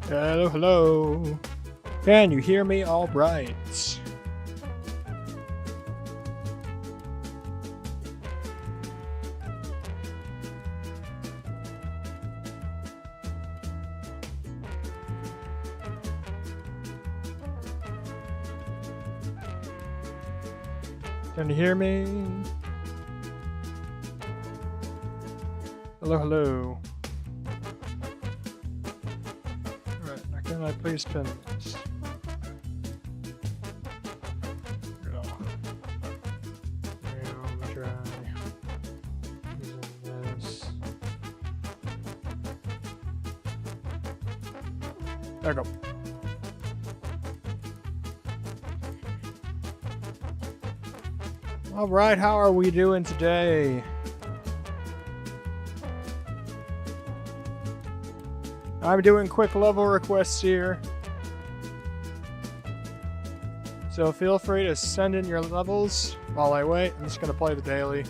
Hello, hello. Can you hear me all right? Can you hear me? Hello, hello. Alright, now can I please pin this? There we go. All right, how are we doing today? I'm doing quick level requests here. So feel free to send in your levels while I wait. I'm just going to play the daily.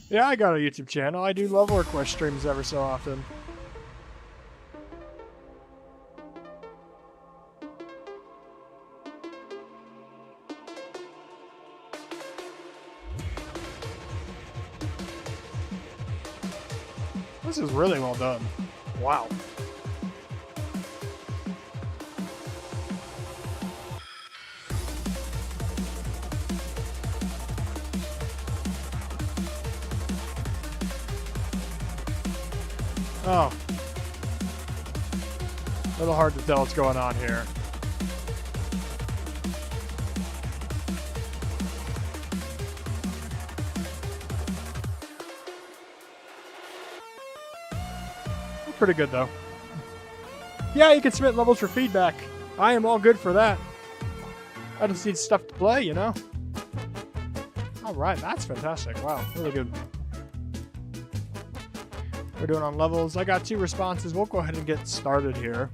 Yeah, I got a YouTube channel. I do level request streams every so often. This is really well done. Wow. Oh. A little hard to tell what's going on here. Pretty good, though. Yeah, you can submit levels for feedback. I am all good for that. I just need stuff to play, you know? Alright, that's fantastic. Wow, really good. We're doing on levels. I got 2 responses. We'll go ahead and get started here.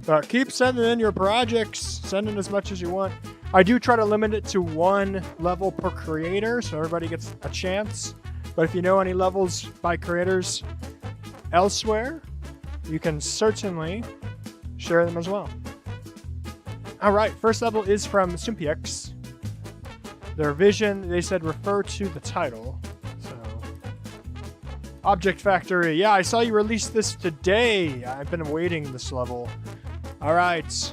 But keep sending in your projects. Send in as much as you want. I do try to limit it to 1 level per creator, so everybody gets a chance. But if you know any levels by creators elsewhere, you can certainly share them as well. Alright, first level is from Sumpiex. Their vision, they said, refer to the title. So, Object Factory. Yeah, I saw you release this today. I've been awaiting this level. Alright.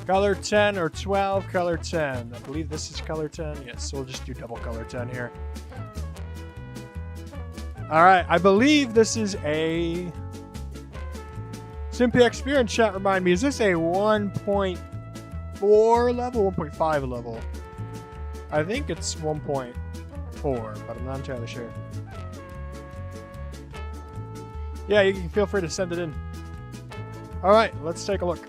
Color 10 or 12, color 10. I believe this is color 10. Yes, so we'll just do double color 10 here. Alright, I believe this is a Simpy Experience chat. Remind me, is this a 1.4 level? 1.5 level? I think it's 1.4, but I'm not entirely sure. Yeah, you can feel free to send it in. Alright, let's take a look.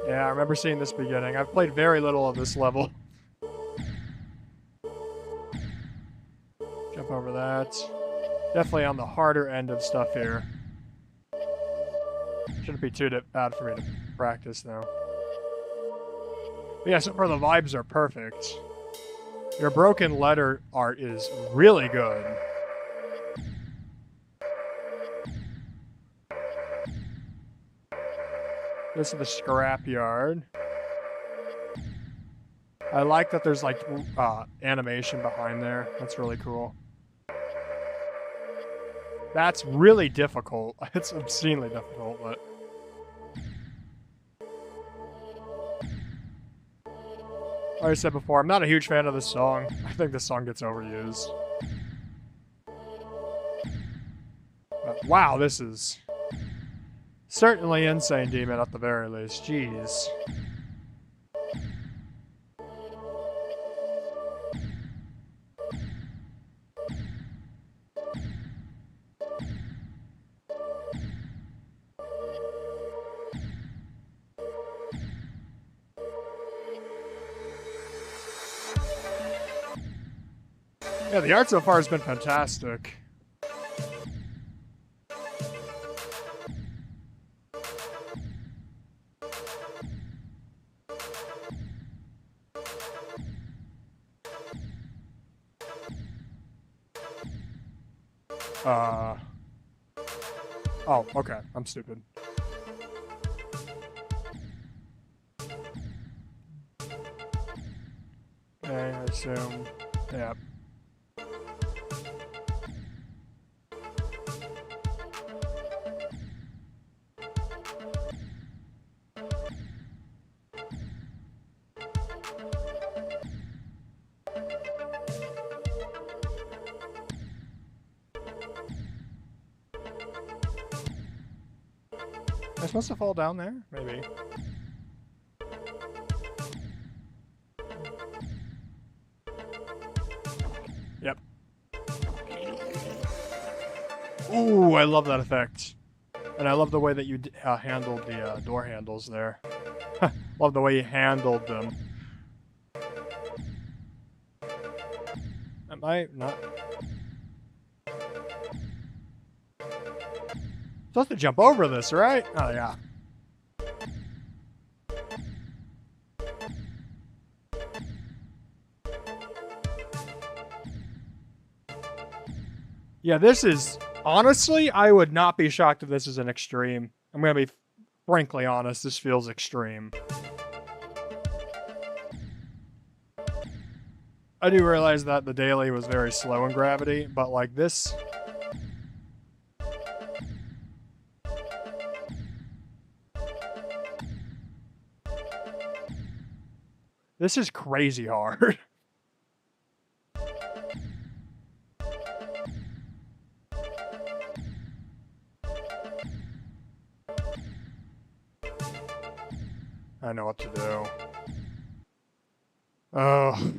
Yeah, I remember seeing this beginning. I've played very little of this level. Jump over that. Definitely on the harder end of stuff here. Shouldn't be too bad for me to practice though. But yeah, so far the vibes are perfect. Your broken letter art is really good. This is the scrapyard. I like that there's like animation behind there. That's really cool. That's really difficult. It's obscenely difficult, but... Like I said before, I'm not a huge fan of this song. I think this song gets overused. But wow, this is... certainly Insane Demon at the very least. Jeez. Yeah, the art so far has been fantastic. Oh, okay. I'm stupid. Okay, I assume. Yeah. Am I supposed to fall down there? Maybe. Yep. Ooh, I love that effect. And I love the way that you handled the door handles there. Love the way you handled them. Am I not? Supposed to jump over this, right? Oh, yeah. Yeah, this is... Honestly, I would not be shocked if this is an extreme. I'm going to be frankly honest, this feels extreme. I do realize that the daily was very slow in gravity, but like this... This is crazy hard. I know what to do. Oh.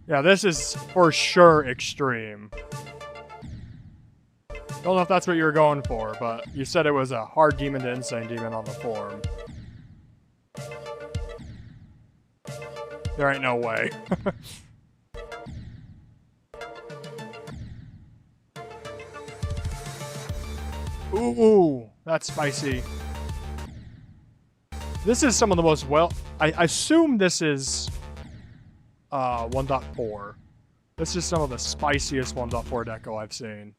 Yeah, this is for sure extreme. Don't know if that's what you were going for, but you said it was a hard demon to insane demon on the form. There ain't no way. Ooh, that's spicy. This is some of the most I assume this is 1.4. This is some of the spiciest 1.4 deco I've seen.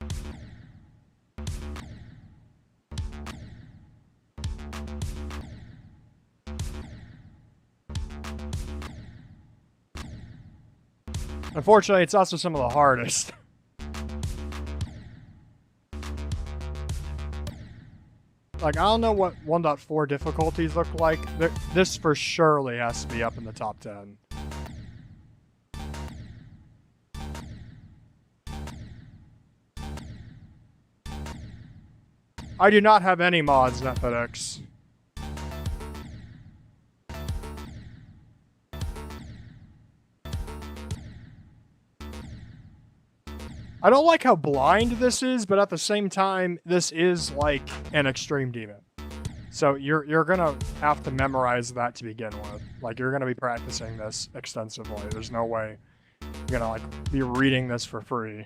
Unfortunately, it's also some of the hardest. Like, I don't know what 1.4 difficulties look like. This for surely has to be up in the top 10. I do not have any mods, Netflix. I don't like how blind this is, but at the same time, this is like an extreme demon. So you're gonna have to memorize that to begin with. Like, you're gonna be practicing this extensively. There's no way you're gonna like be reading this for free.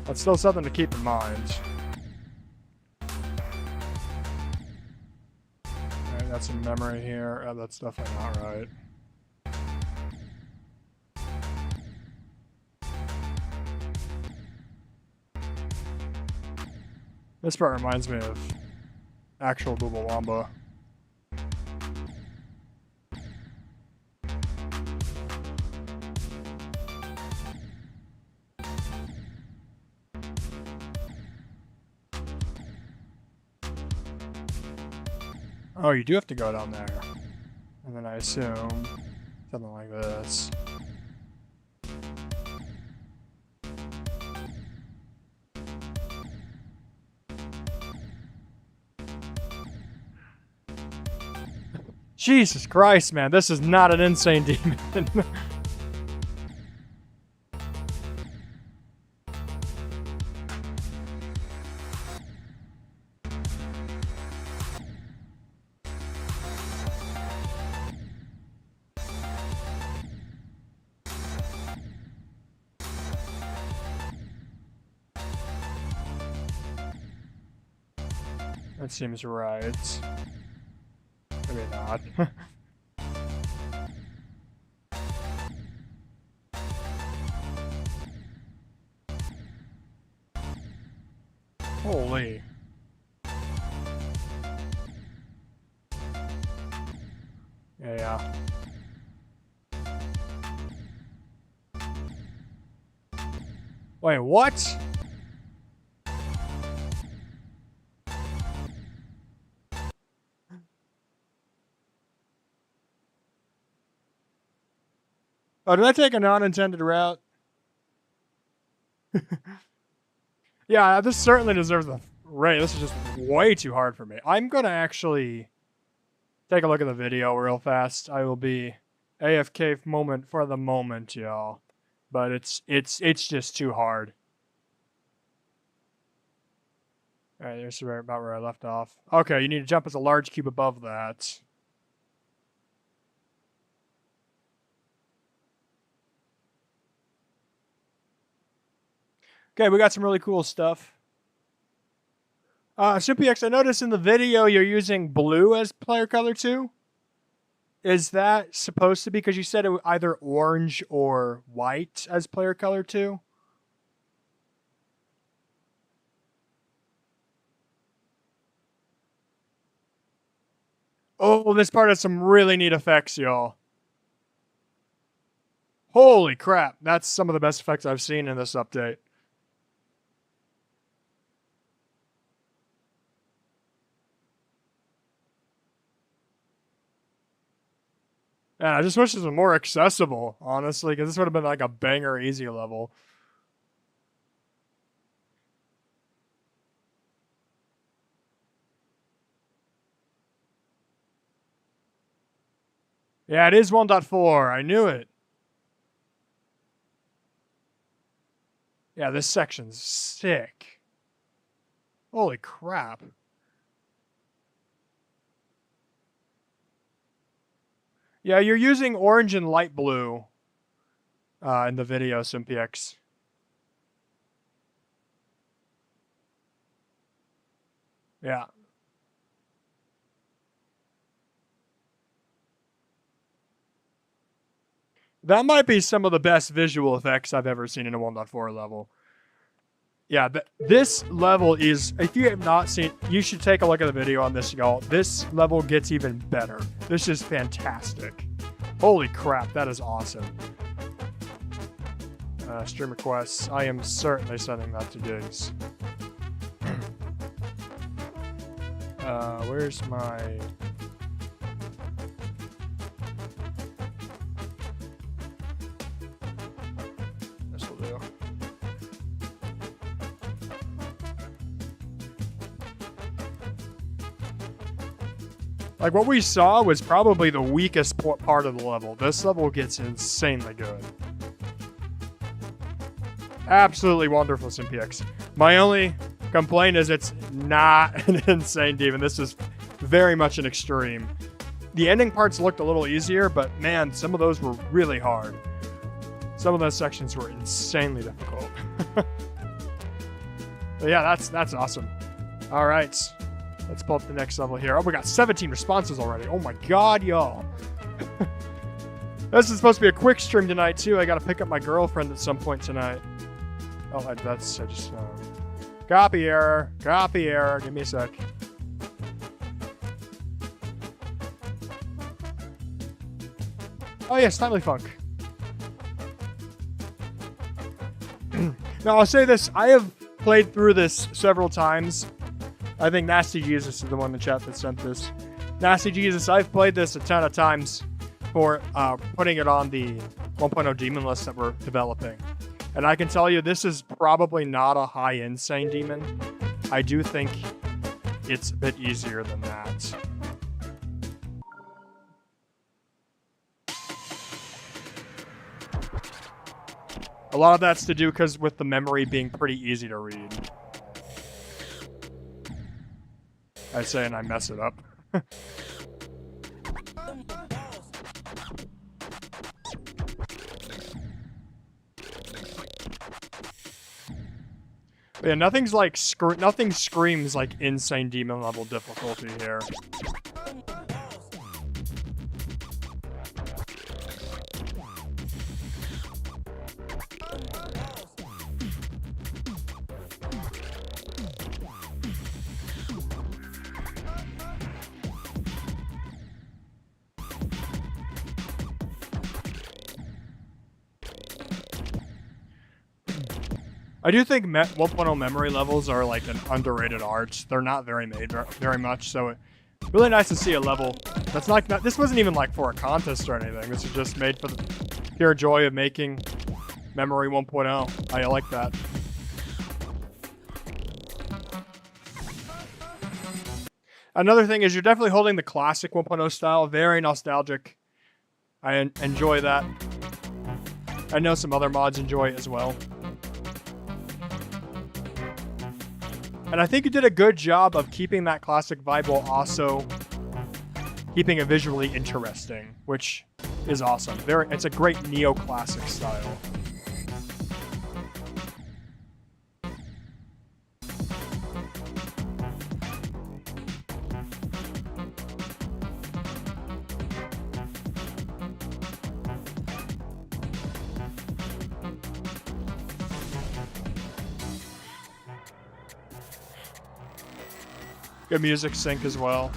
That's still something to keep in mind. Alright, got some memory here. Oh, that's definitely not right. This part reminds me of actual Bubblewamba. Oh, you do have to go down there. And then I assume something like this. Jesus Christ, man, this is not an insane demon. That seems right. Maybe not. Holy. Yeah. Wait, what? Oh, did I take a non-intended route? Yeah, this certainly deserves a rate. This is just way too hard for me. I'm gonna actually take a look at the video real fast. I will be AFK moment for the moment, y'all. But it's just too hard. Alright, there's about where I left off. Okay, you need to jump as a large cube above that. Okay, we got some really cool stuff. SupiX, I noticed in the video you're using blue as player color too. Is that supposed to be because you said it was either orange or white as player color too? Oh, this part has some really neat effects, y'all. Holy crap, that's some of the best effects I've seen in this update. Yeah, I just wish this was more accessible, honestly, because this would have been like a banger easy level. Yeah, it is 1.4. I knew it. Yeah, this section's sick. Holy crap. Yeah, you're using orange and light blue in the video, SimPX. Yeah. That might be some of the best visual effects I've ever seen in a 1.4 level. Yeah, this level is, if you have not seen, you should take a look at the video on this, y'all. This level gets even better. This is fantastic. Holy crap, that is awesome. Stream requests. I am certainly sending that to Diggs. Where's my... This will do. Like, what we saw was probably the weakest part of the level. This level gets insanely good. Absolutely wonderful, SimPX. My only complaint is it's not an insane demon. This is very much an extreme. The ending parts looked a little easier, but man, some of those were really hard. Some of those sections were insanely difficult. But yeah, that's awesome. All right, let's pull up the next level here. Oh, we got 17 responses already. Oh my god, y'all. This is supposed to be a quick stream tonight too. I gotta pick up my girlfriend at some point tonight. Oh, I just copy error. Copy error. Give me a sec. Oh yes, Timely Funk. Now I'll say this: I have played through this several times. I think Nasty Jesus is the one in the chat that sent this. Nasty Jesus, I've played this a ton of times for putting it on the 1.0 demon list that we're developing. And I can tell you, this is probably not a high insane demon. I do think it's a bit easier than that. A lot of that's to do because with the memory being pretty easy to read. I say and I mess it up. Yeah, nothing's like nothing screams like insane demon level difficulty here. I do think 1.0 memory levels are like an underrated art. They're not very made very much, so it's really nice to see a level that's like this wasn't even like for a contest or anything. This is just made for the pure joy of making memory 1.0. I like that. Another thing is you're definitely holding the classic 1.0 style, very nostalgic. I enjoy that. I know some other mods enjoy it as well. And I think you did a good job of keeping that classic vibe while also keeping it visually interesting, which is awesome. It's a great neoclassic style. Good music sync as well.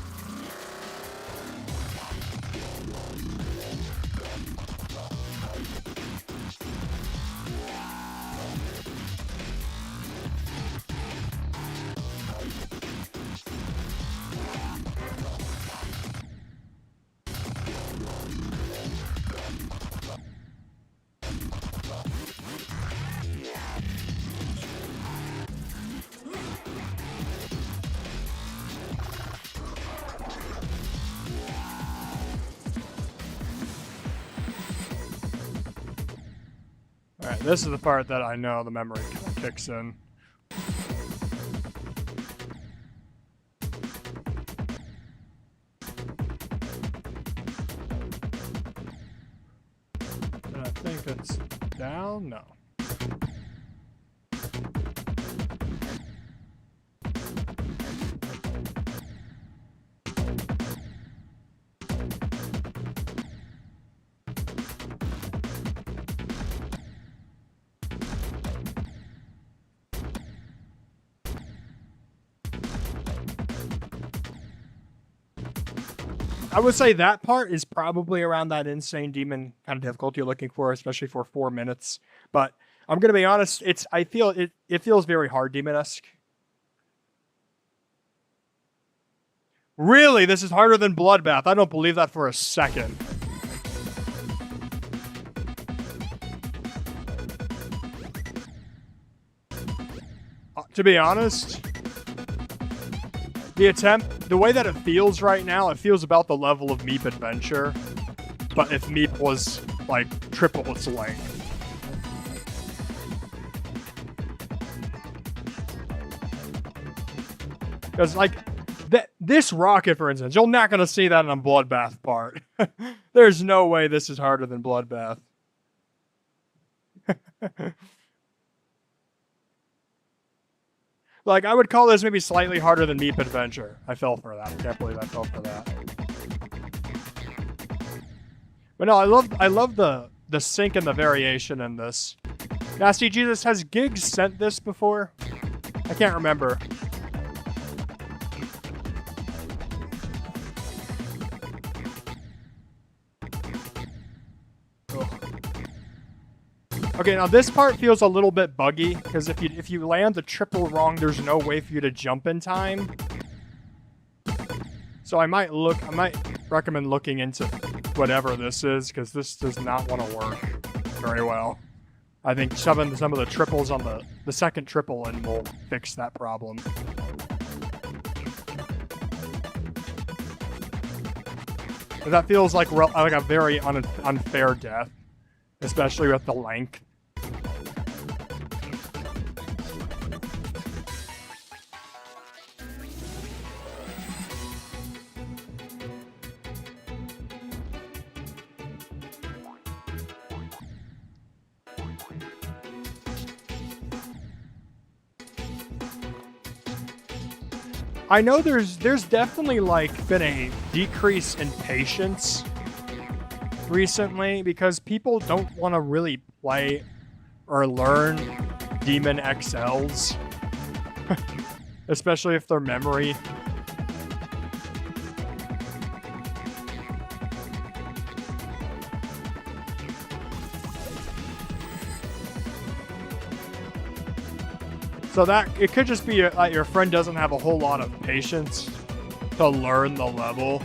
Alright, this is the part that I know the memory kicks in. I think it's down? No. I would say that part is probably around that insane demon kind of difficulty you're looking for, especially for 4 minutes. But I'm gonna be honest, I feel it feels very hard demon-esque. Really, this is harder than Bloodbath. I don't believe that for a second. To be honest, the way that it feels right now, it feels about the level of Meep Adventure, but if Meep was, like, triple its length. Because, like, this rocket, for instance, you're not going to see that on Bloodbath part. There's no way this is harder than Bloodbath. Like, I would call this maybe slightly harder than Meep Adventure. I fell for that. I can't believe I fell for that. But no, I love the sync and the variation in this. Nasty Jesus, has Gigs sent this before? I can't remember. Okay, now this part feels a little bit buggy, because if you land the triple wrong, there's no way for you to jump in time. So I might recommend looking into whatever this is, because this does not want to work very well. I think shoving some of the triples on the second triple in will fix that problem. But that feels like a very unfair death, especially with the length. I know there's definitely like been a decrease in patience recently because people don't want to really play or learn Demon XLs, especially if their memory. So that it could just be like your friend doesn't have a whole lot of patience to learn the level.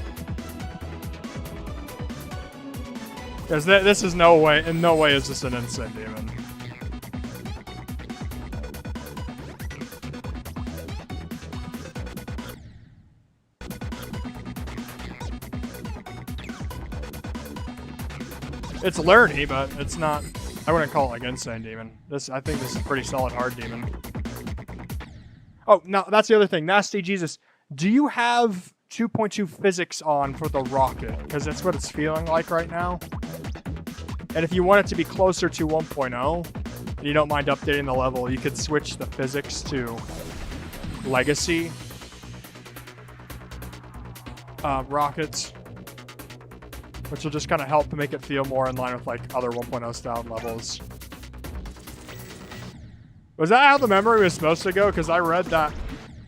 Because this is in no way is this an insane demon. It's learny, but it's not. I wouldn't call it like insane demon. I think this is a pretty solid hard demon. Oh, no, that's the other thing. Nasty Jesus, do you have 2.2 physics on for the rocket? Because that's what it's feeling like right now. And if you want it to be closer to 1.0, and you don't mind updating the level, you could switch the physics to Legacy rockets, which will just kind of help to make it feel more in line with like other 1.0 style levels. Was that how the memory was supposed to go? Because I read that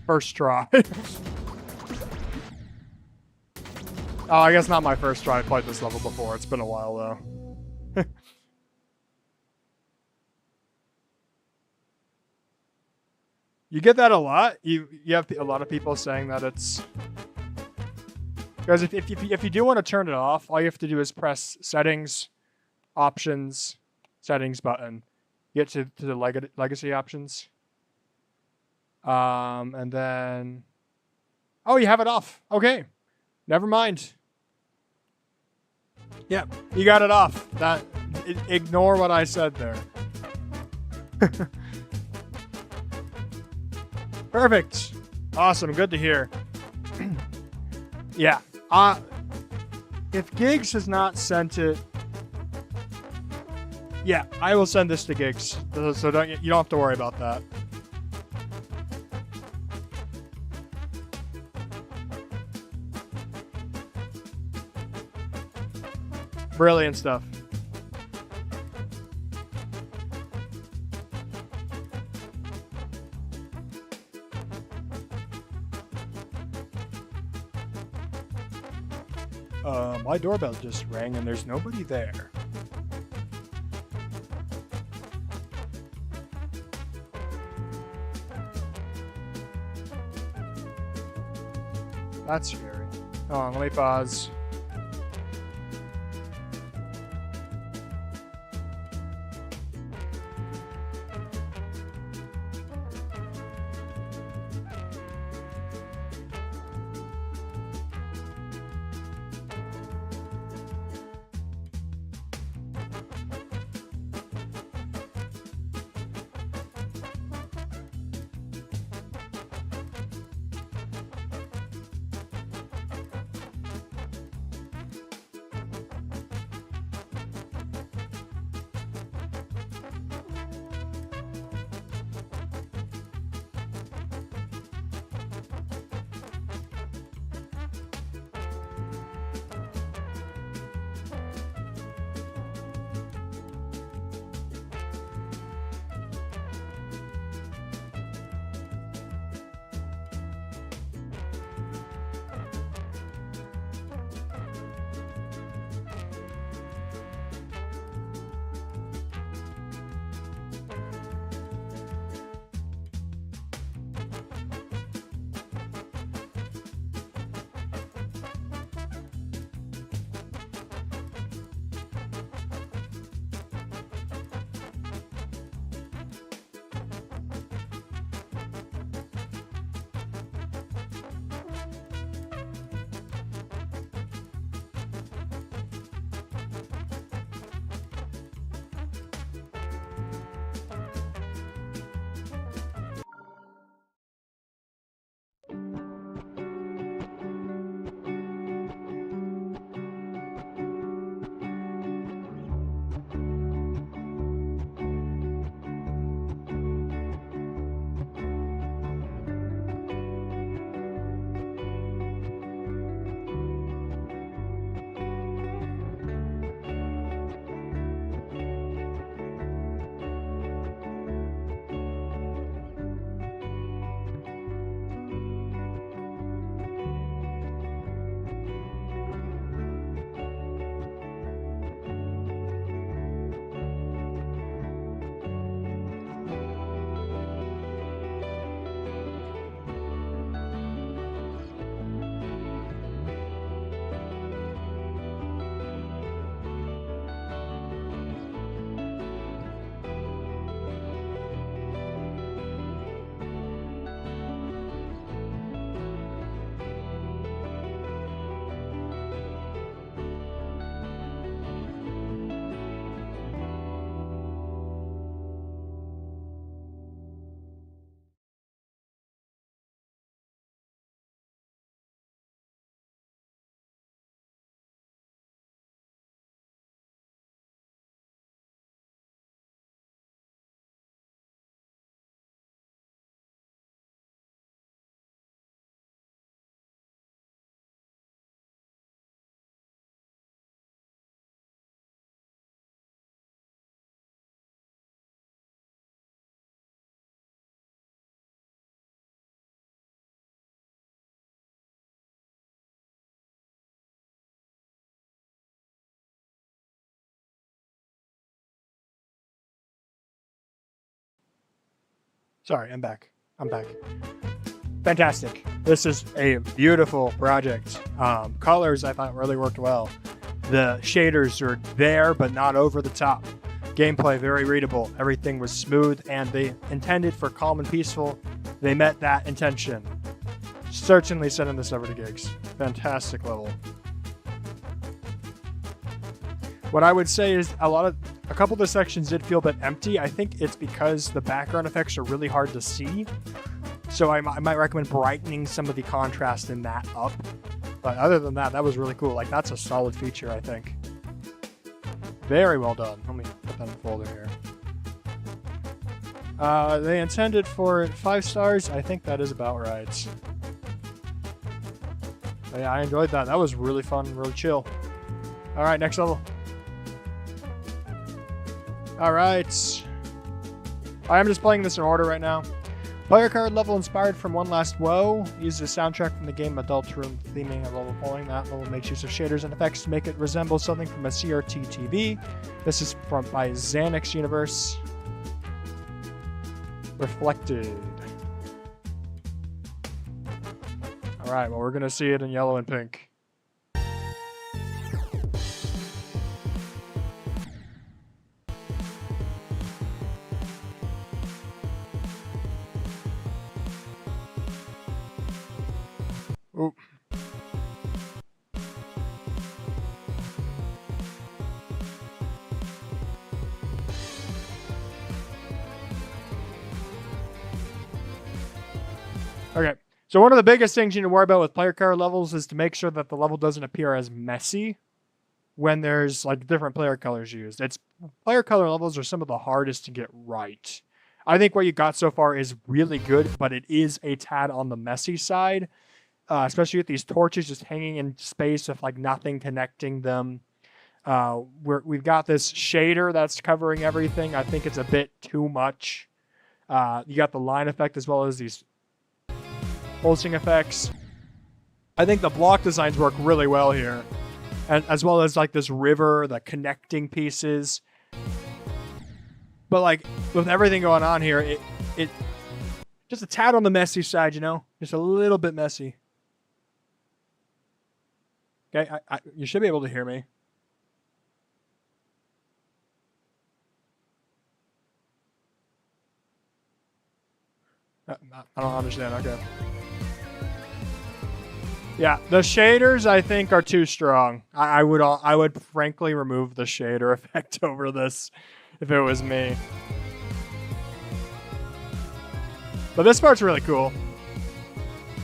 first try. Oh, I guess not my first try. I played this level before. It's been a while, though. You get that a lot? You have a lot of people saying that it's... Because if you do want to turn it off, all you have to do is press Settings, Options, Settings button. Get to the legacy options. And then... Oh, you have it off. Okay. Never mind. Yep, you got it off. Ignore what I said there. Perfect. Awesome. Good to hear. Yeah. If Gigs has not sent it... Yeah, I will send this to Gigs, so you don't have to worry about that. Brilliant stuff. My doorbell just rang and there's nobody there. That's scary. Hold on, let me pause. Sorry, I'm back. Fantastic. This is a beautiful project. Colors I thought really worked well. The shaders are there, but not over the top. Gameplay very readable. Everything was smooth, and they intended for calm and peaceful. They met that intention. Certainly sending this over to Gigs. Fantastic level. What I would say is a couple of the sections did feel a bit empty. I think it's because the background effects are really hard to see. So I might recommend brightening some of the contrast in that up. But other than that, that was really cool. Like, that's a solid feature, I think. Very well done. Let me put that in the folder here. They intended for 5 stars. I think that is about right. But yeah, I enjoyed that. That was really fun, really chill. All right, next level. All right. I am just playing this in order right now. Player card level inspired from One Last Woe. Uses a soundtrack from the game Adult Room theming a level following. That level makes use of shaders and effects to make it resemble something from a CRT TV. This is by Xanax Universe. Reflected. Alright, well, we're going to see it in yellow and pink. Oop. Okay, so one of the biggest things you need to worry about with player card levels is to make sure that the level doesn't appear as messy when there's like different player colors used. Player color levels are some of the hardest to get right. I think what you got so far is really good, but it is a tad on the messy side. Especially with these torches just hanging in space with like nothing connecting them. We've got this shader that's covering everything. I think it's a bit too much. You got the line effect as well as these pulsing effects. I think the block designs work really well here. And as well as like this river, the connecting pieces. But like with everything going on here, it just a tad on the messy side, you know? Just a little bit messy. Okay, you should be able to hear me. I don't understand. Okay. Yeah, the shaders I think are too strong. I would frankly remove the shader effect over this if it was me. But this part's really cool.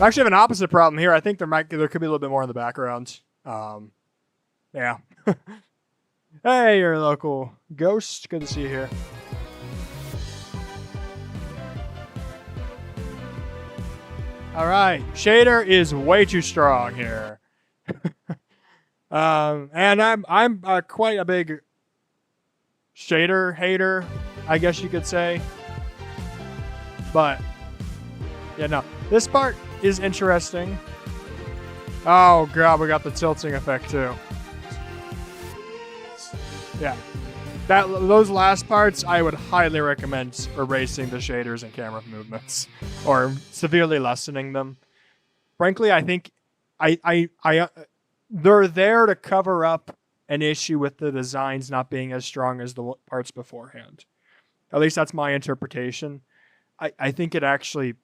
I actually have an opposite problem here. I think there could be a little bit more in the background. Yeah. Hey, your local ghost. Good to see you here. All right, shader is way too strong here. And I'm quite a big shader hater, I guess you could say. But yeah, no, this part is interesting. Oh god, we got the tilting effect too. Yeah. Those last parts, I would highly recommend erasing the shaders and camera movements, or severely lessening them. Frankly, I think they're there to cover up an issue with the designs not being as strong as the parts beforehand. At least that's my interpretation. I think it actually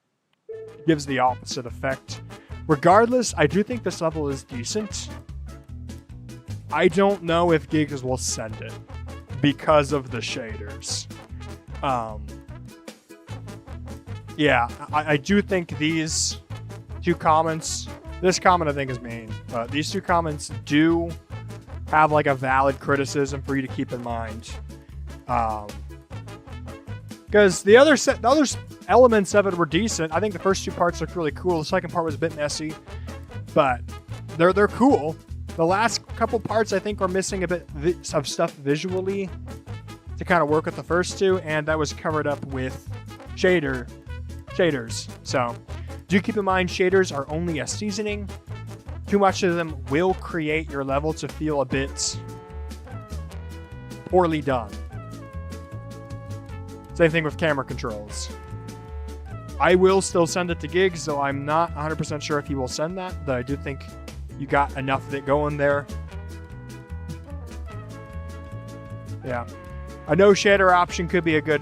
gives the opposite effect. Regardless, I do think this level is decent. I don't know if Gigs will send it because of the shaders. Yeah, I do think these two comments, this comment I think is mean, but these two comments do have like a valid criticism for you to keep in mind. Because the other elements of it were decent. I think the first two parts looked really cool. The second part was a bit messy, but they're cool. The last couple parts I think are missing a bit of stuff visually to kind of work with the first two, and that was covered up with shaders. So do keep in mind shaders are only a seasoning. Too much of them will create your level to feel a bit poorly done. Same thing with camera controls. I will still send it to Gigs, so I'm not 100% sure if he will send that, but I do think you got enough of it going there. Yeah. A no shader option could be a good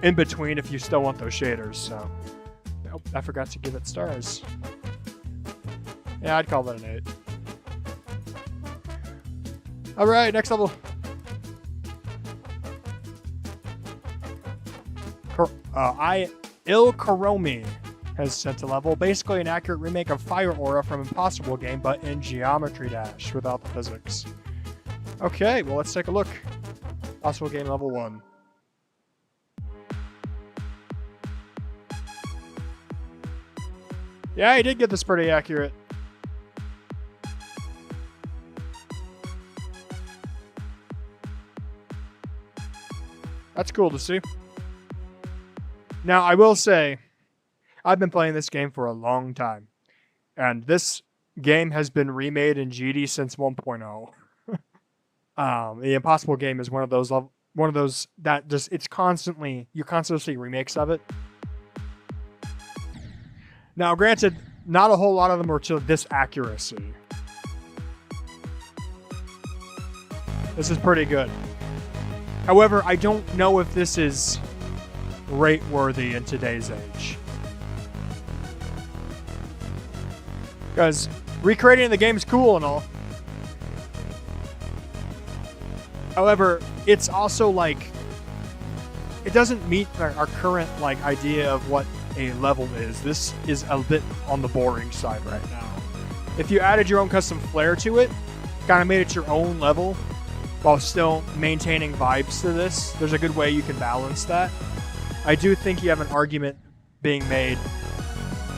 in between if you still want those shaders. So, nope, I forgot to give it stars. Yeah, I'd call that an 8. All right, next level. Il Karomi has sent a level, basically an accurate remake of Fire Aura from Impossible Game, but in Geometry Dash without the physics. Okay, well, let's take a look. Impossible Game level 1. Yeah, he did get this pretty accurate. That's cool to see. Now, I will say, I've been playing this game for a long time, and this game has been remade in GD since 1.0. The Impossible Game is one of those that just you constantly see remakes of it. Now, granted, not a whole lot of them are to this accuracy. This is pretty good. However, I don't know if this is rate-worthy in today's age. Because recreating the game is cool and all. However, it's also like, it doesn't meet our current like idea of what a level is. This is a bit on the boring side right now. If you added your own custom flair to it, kind of made it your own level, while still maintaining vibes to this, there's a good way you can balance that. I do think you have an argument being made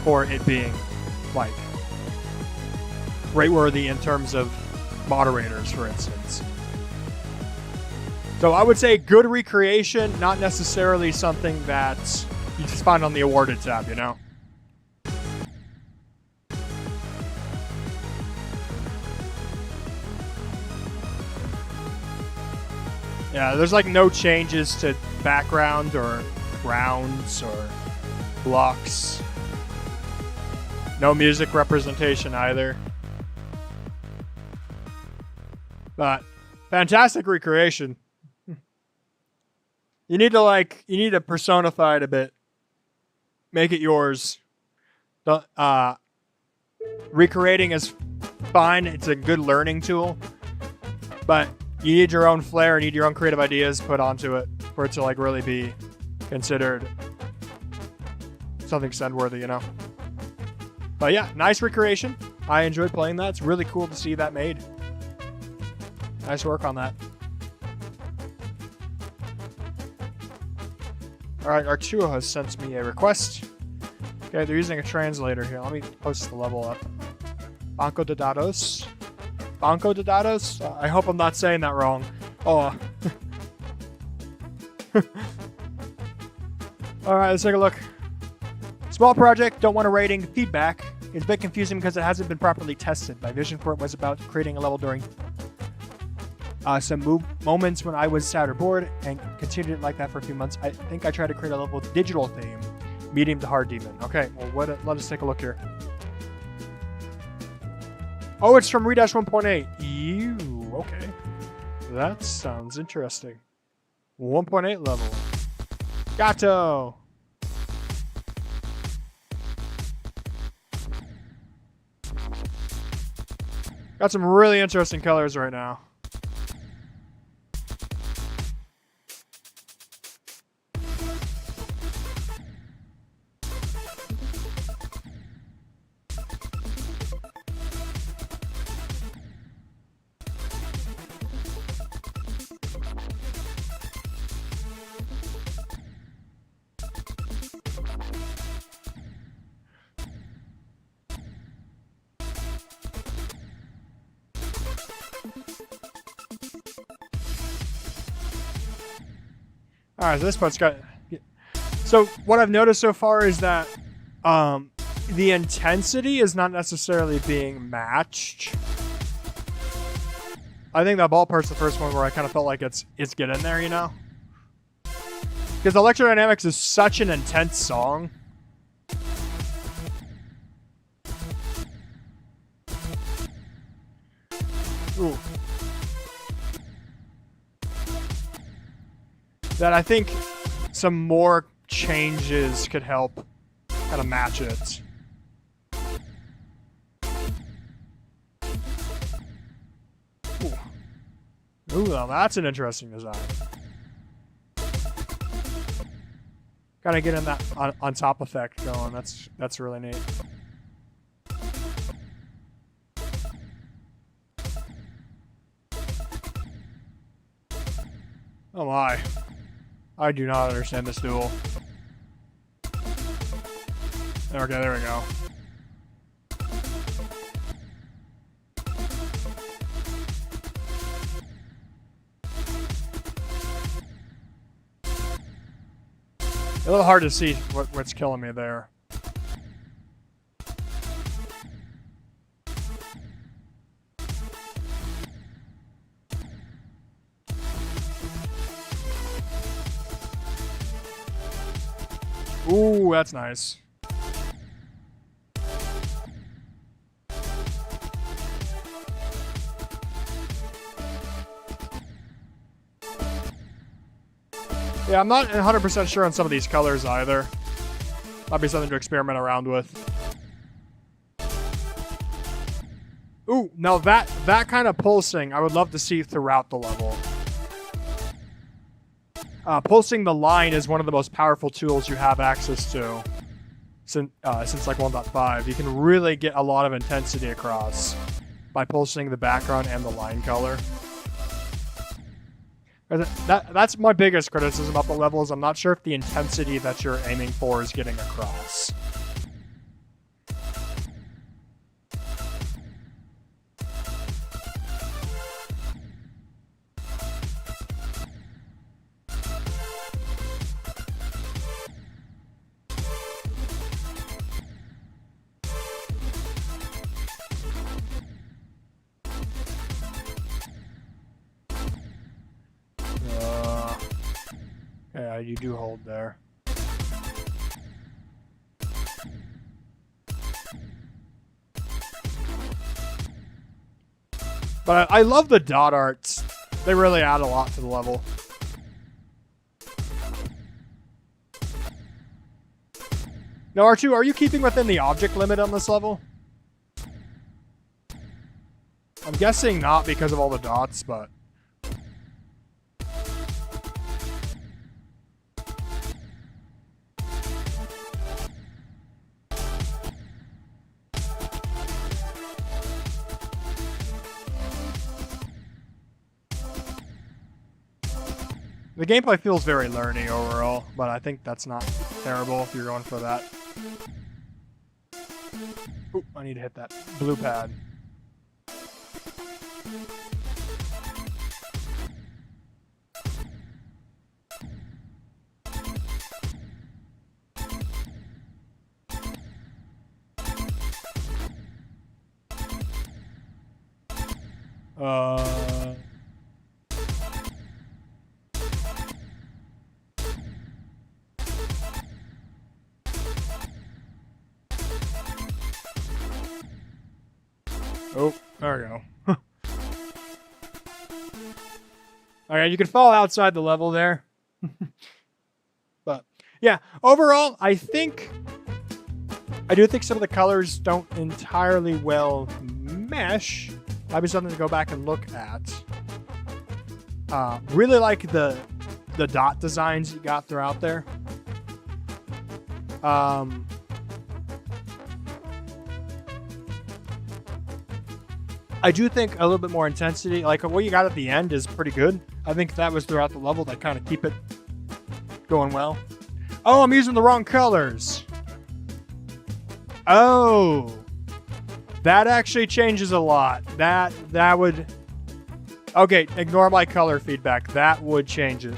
for it being like rate-worthy in terms of moderators, for instance. So I would say good recreation, not necessarily something that you just find on the awarded tab, you know? Yeah, there's like no changes to background or grounds or blocks. No music representation either. But fantastic recreation. You need to personify it a bit. Make it yours. Recreating is fine. It's a good learning tool. But you need your own flair, you need your own creative ideas put onto it for it to like really be considered something send-worthy, you know? But yeah, nice recreation. I enjoyed playing that. It's really cool to see that made. Nice work on that. Alright, Arturo has sent me a request. Okay, they're using a translator here. Let me post the level up. Banco de Dados. Banco de Dados? I hope I'm not saying that wrong. Oh. Alright, let's take a look. Small project, don't want a rating. Feedback. It's a bit confusing because it hasn't been properly tested. My vision for it was about creating a level during some moments when I was sad or bored and continued it like that for a few months. I think I tried to create a level with digital theme, medium to hard demon. Okay, well, let us take a look here. Oh, it's from Redash 1.8. Ew, okay. That sounds interesting. 1.8 level. Gato! Got some really interesting colors right now. Alright, so this part's got... So, what I've noticed so far is that the intensity is not necessarily being matched. I think that ball part's the first one where I kind of felt like it's getting there, you know? Because Electrodynamics is such an intense song. Ooh. That I think some more changes could help kind of match it. Ooh, now that's an interesting design. Kind of getting that on top effect going. That's really neat. Oh my. I do not understand this duel. Okay, there we go. A little hard to see what's killing me there. Ooh, that's nice. Yeah, I'm not 100% sure on some of these colors either. Might be something to experiment around with. Ooh, now that kind of pulsing, I would love to see throughout the level. Pulsing the line is one of the most powerful tools you have access to since like 1.5. You can really get a lot of intensity across by pulsing the background and the line color. That's my biggest criticism about the levels. I'm not sure if the intensity that you're aiming for is getting across. Yeah, you do hold there. But I love the dot arts. They really add a lot to the level. Now, R2, are you keeping within the object limit on this level? I'm guessing not because of all the dots, but... The gameplay feels very learny overall, but I think that's not terrible if you're going for that. Ooh, I need to hit that blue pad. Oh, there we go. Alright, you can fall outside the level there. But, yeah, overall, I do think some of the colors don't entirely well mesh. Might be something to go back and look at. Really like the dot designs you got throughout there. I do think a little bit more intensity, like what you got at the end, is pretty good. I think that was throughout the level that kind of keep it going well. Oh, I'm using the wrong colors. Oh, that actually changes a lot. That would... Okay, ignore my color feedback. That would change it.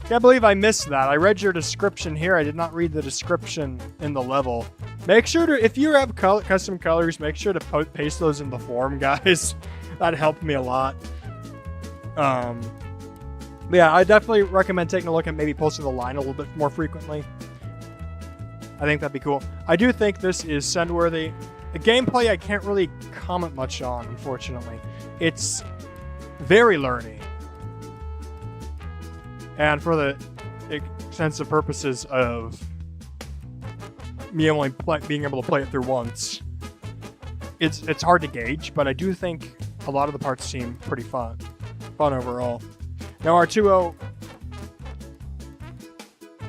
Can't believe I missed that. I read your description here. I did not read the description in the level. Make sure to, if you have custom colors, make sure to paste those in the form, guys. That helped me a lot. But yeah, I definitely recommend taking a look at maybe posting the line a little bit more frequently. I think that'd be cool. I do think this is send-worthy. The gameplay I can't really comment much on, unfortunately. It's very learny. And for the extensive purposes of me only being able to play it through once, it's hard to gauge, but I do think a lot of the parts seem pretty fun overall. Now R2O,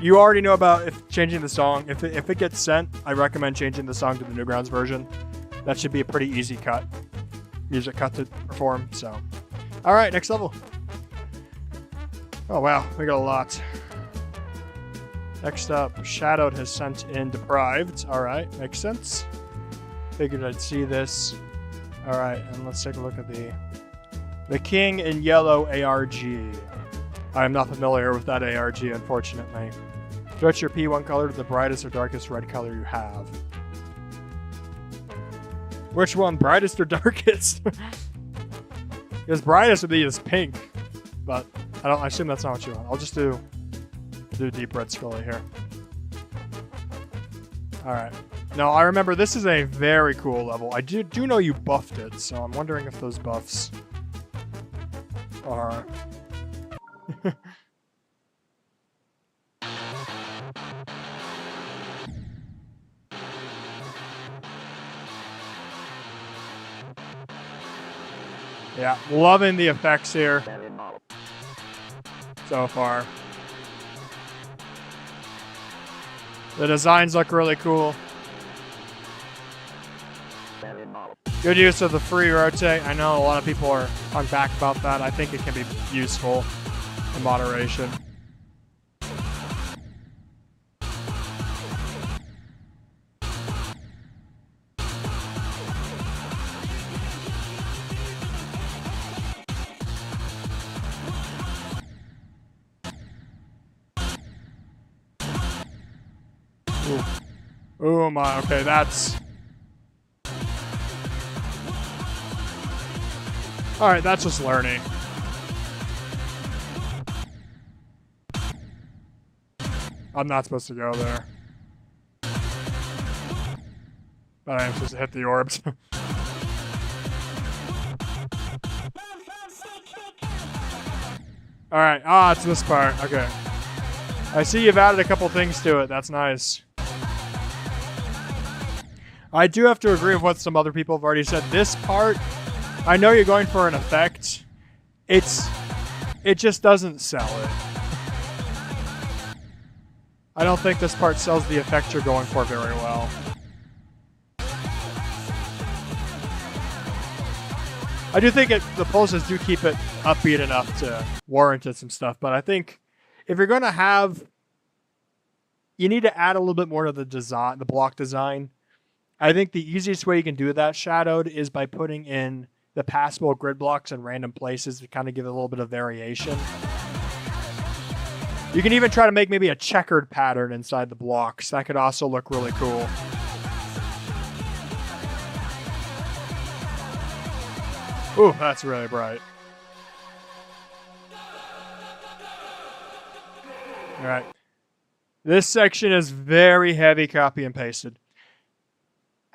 you already know about if changing the song. If it gets sent, I recommend changing the song to the Newgrounds version. That should be a pretty easy music cut to perform. So, all right, next level. Oh wow, we got a lot. Next up, Shadowed has sent in Deprived. All right, makes sense. Figured I'd see this. All right, and let's take a look at the King in Yellow ARG. I am not familiar with that ARG, unfortunately. Stretch your P1 color to the brightest or darkest red color you have. Which one, brightest or darkest? Because brightest would be this pink, but I assume that's not what you want. I'll just do deep red Scully here. All right. Now I remember this is a very cool level. I do know you buffed it, so I'm wondering if those buffs are. Yeah, loving the effects here so far. The designs look really cool. Good use of the free rotate. I know a lot of people are on back about that. I think it can be useful in moderation. Oh my, okay, that's... Alright, that's just learning. I'm not supposed to go there. But I am supposed to hit the orbs. Alright, it's this part, okay. I see you've added a couple things to it, that's nice. I do have to agree with what some other people have already said. This part, I know you're going for an effect. It just doesn't sell it. I don't think this part sells the effect you're going for very well. I do think the pulses do keep it upbeat enough to warrant it some stuff, but I think if you're going to have, you need to add a little bit more to the design, the block design. I think the easiest way you can do that, Shadowed, is by putting in the passable grid blocks in random places to kind of give it a little bit of variation. You can even try to make maybe a checkered pattern inside the blocks. That could also look really cool. Ooh, that's really bright. All right. This section is very heavy copy and pasted.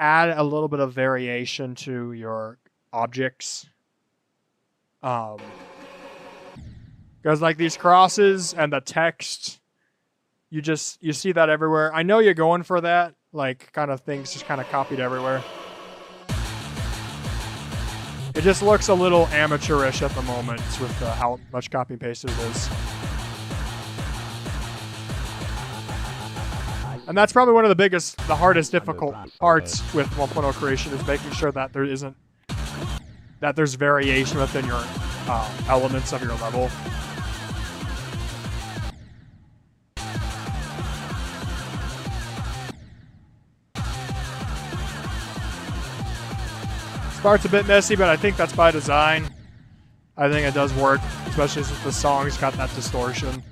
Add a little bit of variation to your objects. Because like these crosses and the text, you see that everywhere. I know you're going for that, like kind of things just kind of copied everywhere. It just looks a little amateurish at the moment with how much copy and pasted it is. And that's probably one of the hardest, difficult parts with 1.0 creation is making sure that there's variation within your elements of your level. This part's a bit messy, but I think that's by design. I think it does work, especially since the song's got that distortion.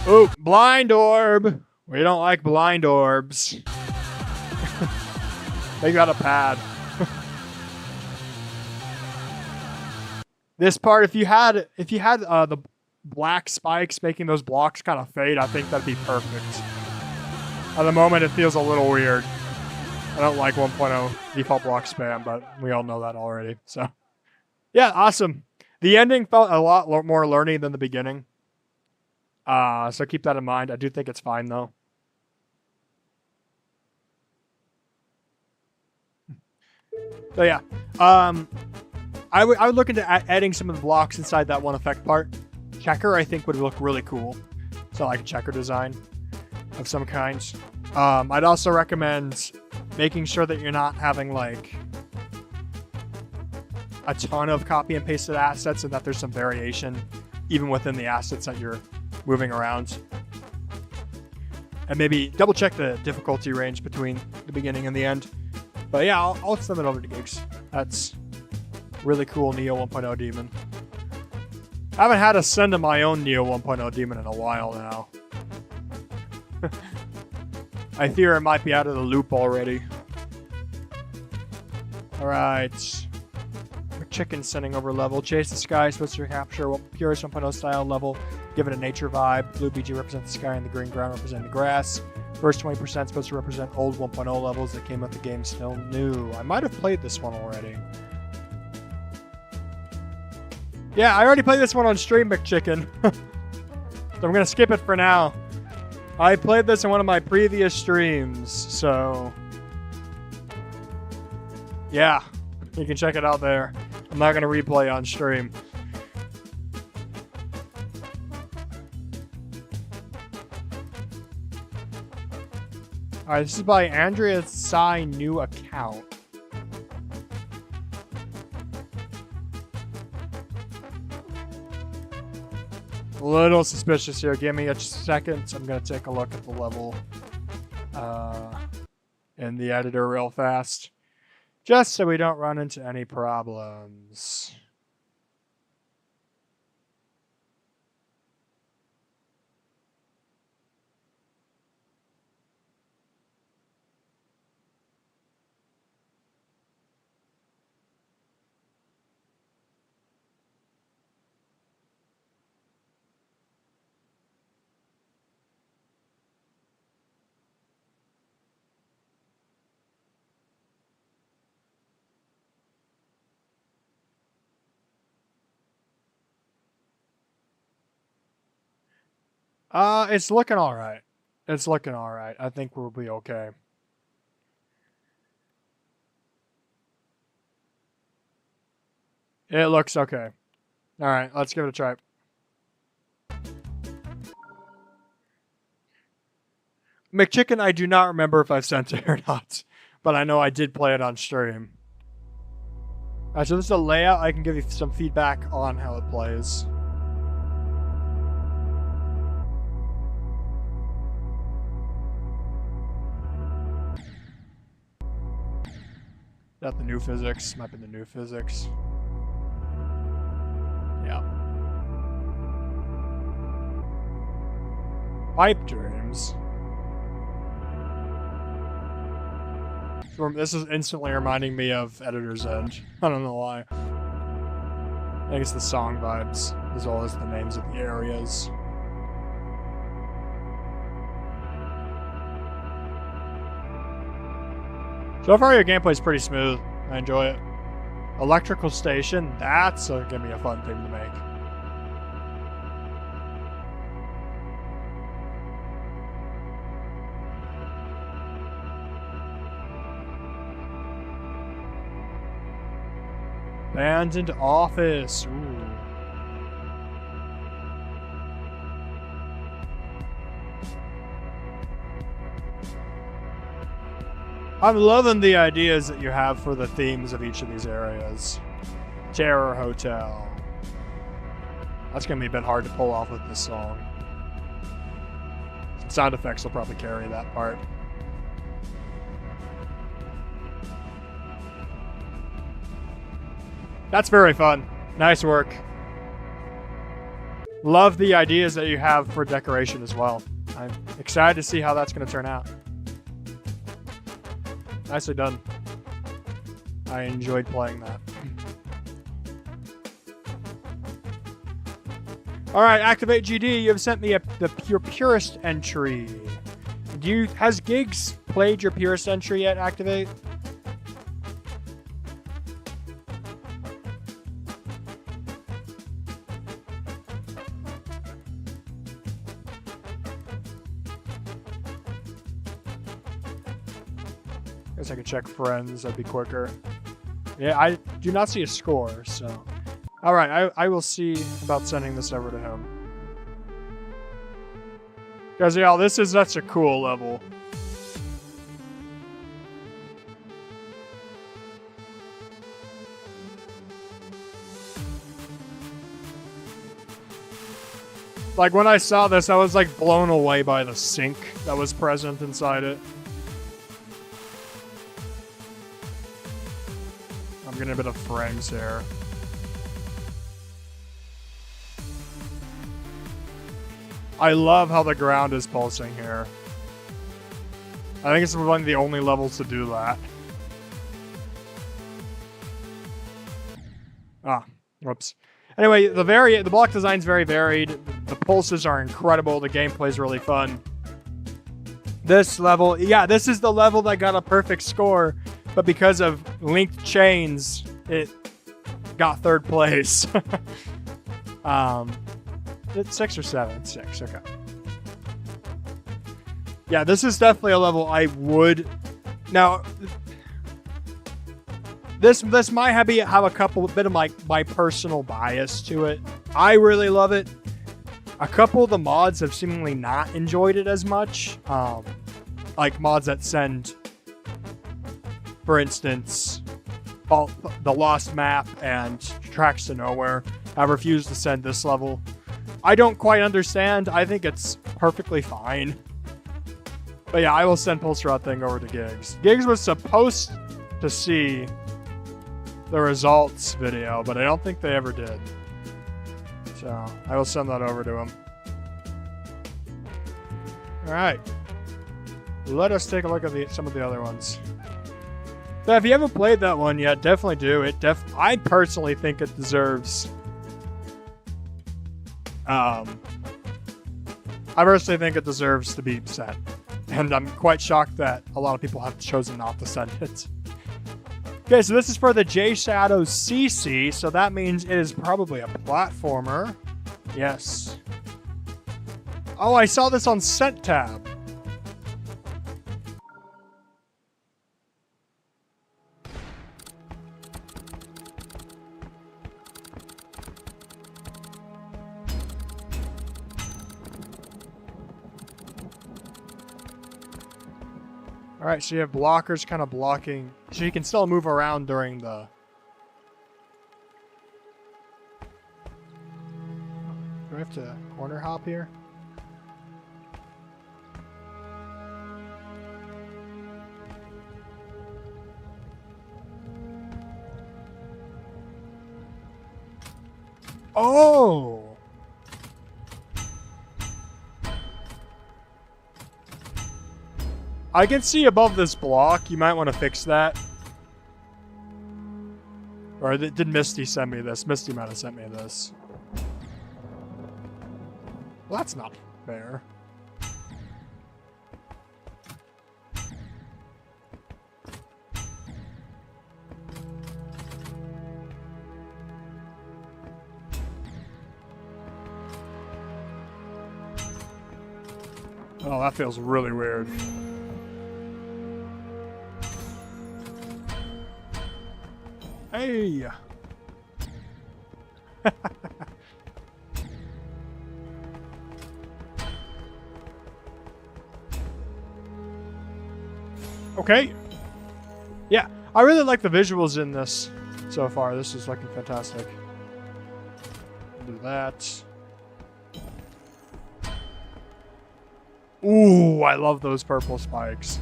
Ooh, blind orb. We don't like blind orbs. They got a pad. This part, if you had the black spikes making those blocks kind of fade, I think that'd be perfect. At the moment, it feels a little weird. I don't like 1.0 default block spam, but we all know that already. So, yeah, awesome. The ending felt a lot more learning than the beginning. So keep that in mind. I do think it's fine, though. So, yeah. I would look into adding some of the blocks inside that one effect part. Checker, I think, would look really cool. So, like a checker design of some kind. I'd also recommend making sure that you're not having, like, a ton of copy and pasted assets and that there's some variation even within the assets that you're moving around. And maybe double check the difficulty range between the beginning and the end. But yeah, I'll send it over to Gigs. That's really cool Neo 1.0 Demon. I haven't had to send him my own Neo 1.0 Demon in a while now. I fear it might be out of the loop already. Alright. Chicken sending over level. Chase the sky, supposed to capture Purist 1.0 style level. Give it a nature vibe. Blue BG represents the sky and the green ground represent the grass. First 20% supposed to represent old 1.0 levels that came with the game still new. I might have played this one already. Yeah, I already played this one on stream, McChicken. So I'm going to skip it for now. I played this in one of my previous streams, so... yeah, you can check it out there. I'm not going to replay on stream. Alright, this is by Andrea Tsai, new account. A little suspicious here. Give me a second. I'm going to take a look at the level in the editor real fast. Just so we don't run into any problems. It's looking all right. It's looking all right. I think we'll be okay. It looks okay. All right, let's give it a try. McChicken, I do not remember if I've sent it or not, but I know I did play it on stream. Alright, so this is a layout. I can give you some feedback on how it plays. Is that the new physics? Might be the new physics. Yeah. Pipe dreams. This is instantly reminding me of Editor's Edge. I don't know why. I think it's the song vibes, as well as the names of the areas. So far, your gameplay is pretty smooth. I enjoy it. Electrical Station, that's gonna be a fun thing to make. Abandoned office. Ooh. I'm loving the ideas that you have for the themes of each of these areas. Terror Hotel. That's going to be a bit hard to pull off with this song. Sound effects will probably carry that part. That's very fun. Nice work. Love the ideas that you have for decoration as well. I'm excited to see how that's going to turn out. Nicely done. I enjoyed playing that. All right, Activate GD. You have sent me your purest entry. Has Gigs played your purest entry yet? Activate. Guess I could check friends. That'd be quicker. Yeah, I do not see a score, so. All right, I will see about sending this over to him. Guys, yeah, this is such a cool level. Like, when I saw this, I was, like, blown away by the sync that was present inside it. I'm getting a bit of frames here. I love how the ground is pulsing here. I think it's one of the only levels to do that. Ah, whoops. Anyway, the block design's very varied. The pulses are incredible. The gameplay's really fun. This level, yeah, this is the level that got a perfect score, but because of linked chains, it got third place. It's 6 or 7. It's 6. Okay. Yeah, this is definitely a level I would. Now, this might have a bit of my personal bias to it. I really love it. A couple of the mods have seemingly not enjoyed it as much. Like mods that send, for instance, the Lost Map and Tracks to Nowhere have refused to send this level. I don't quite understand. I think it's perfectly fine. But yeah, I will send Pulse-Rod thing over to Gigs. Gigs was supposed to see the results video, but I don't think they ever did. So I will send that over to him. All right. Let us take a look at some of the other ones. So if you haven't played that one yet, definitely do. I personally think it deserves. I personally think it deserves to be sent. And I'm quite shocked that a lot of people have chosen not to send it. Okay, so this is for the J Shadow CC, so that means it is probably a platformer. Yes. Oh, I saw this on Sent tab. Alright, so you have blockers kind of blocking. So you can still move around during the... Do I have to corner hop here? Oh! I can see above this block. You might want to fix that. Or did Misty send me this? Misty might have sent me this. Well, that's not fair. Oh, that feels really weird. Hey! Okay. Yeah, I really like the visuals in this so far. This is looking fantastic. Do that. Ooh, I love those purple spikes.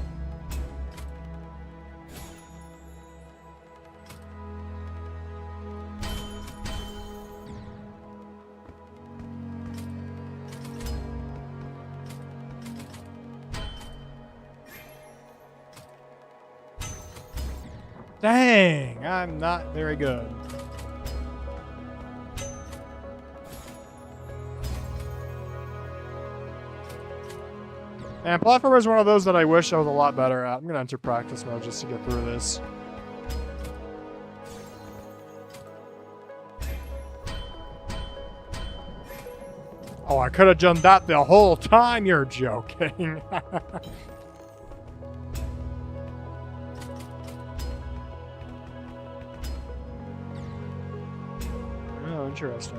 Dang, I'm not very good. And platformer is one of those that I wish I was a lot better at. I'm going to enter practice mode just to get through this. Oh, I could have done that the whole time. You're joking. Oh, interesting.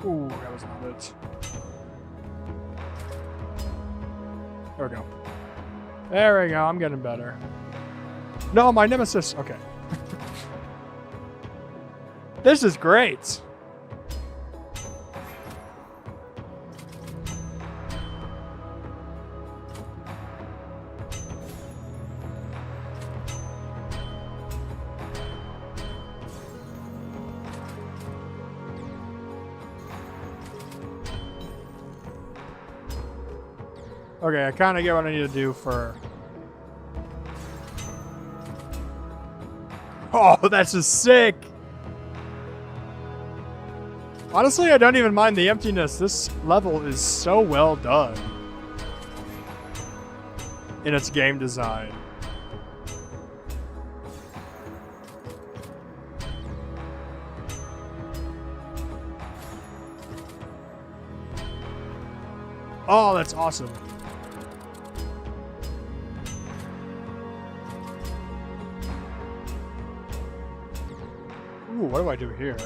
Ooh, that was not it. There we go. There we go. I'm getting better. No, my nemesis. Okay. This is great. Okay, I kind of get what I need to do for... Oh, that's just sick! Honestly, I don't even mind the emptiness. This level is so well done in its game design. Oh, that's awesome. Ooh, what do I do here?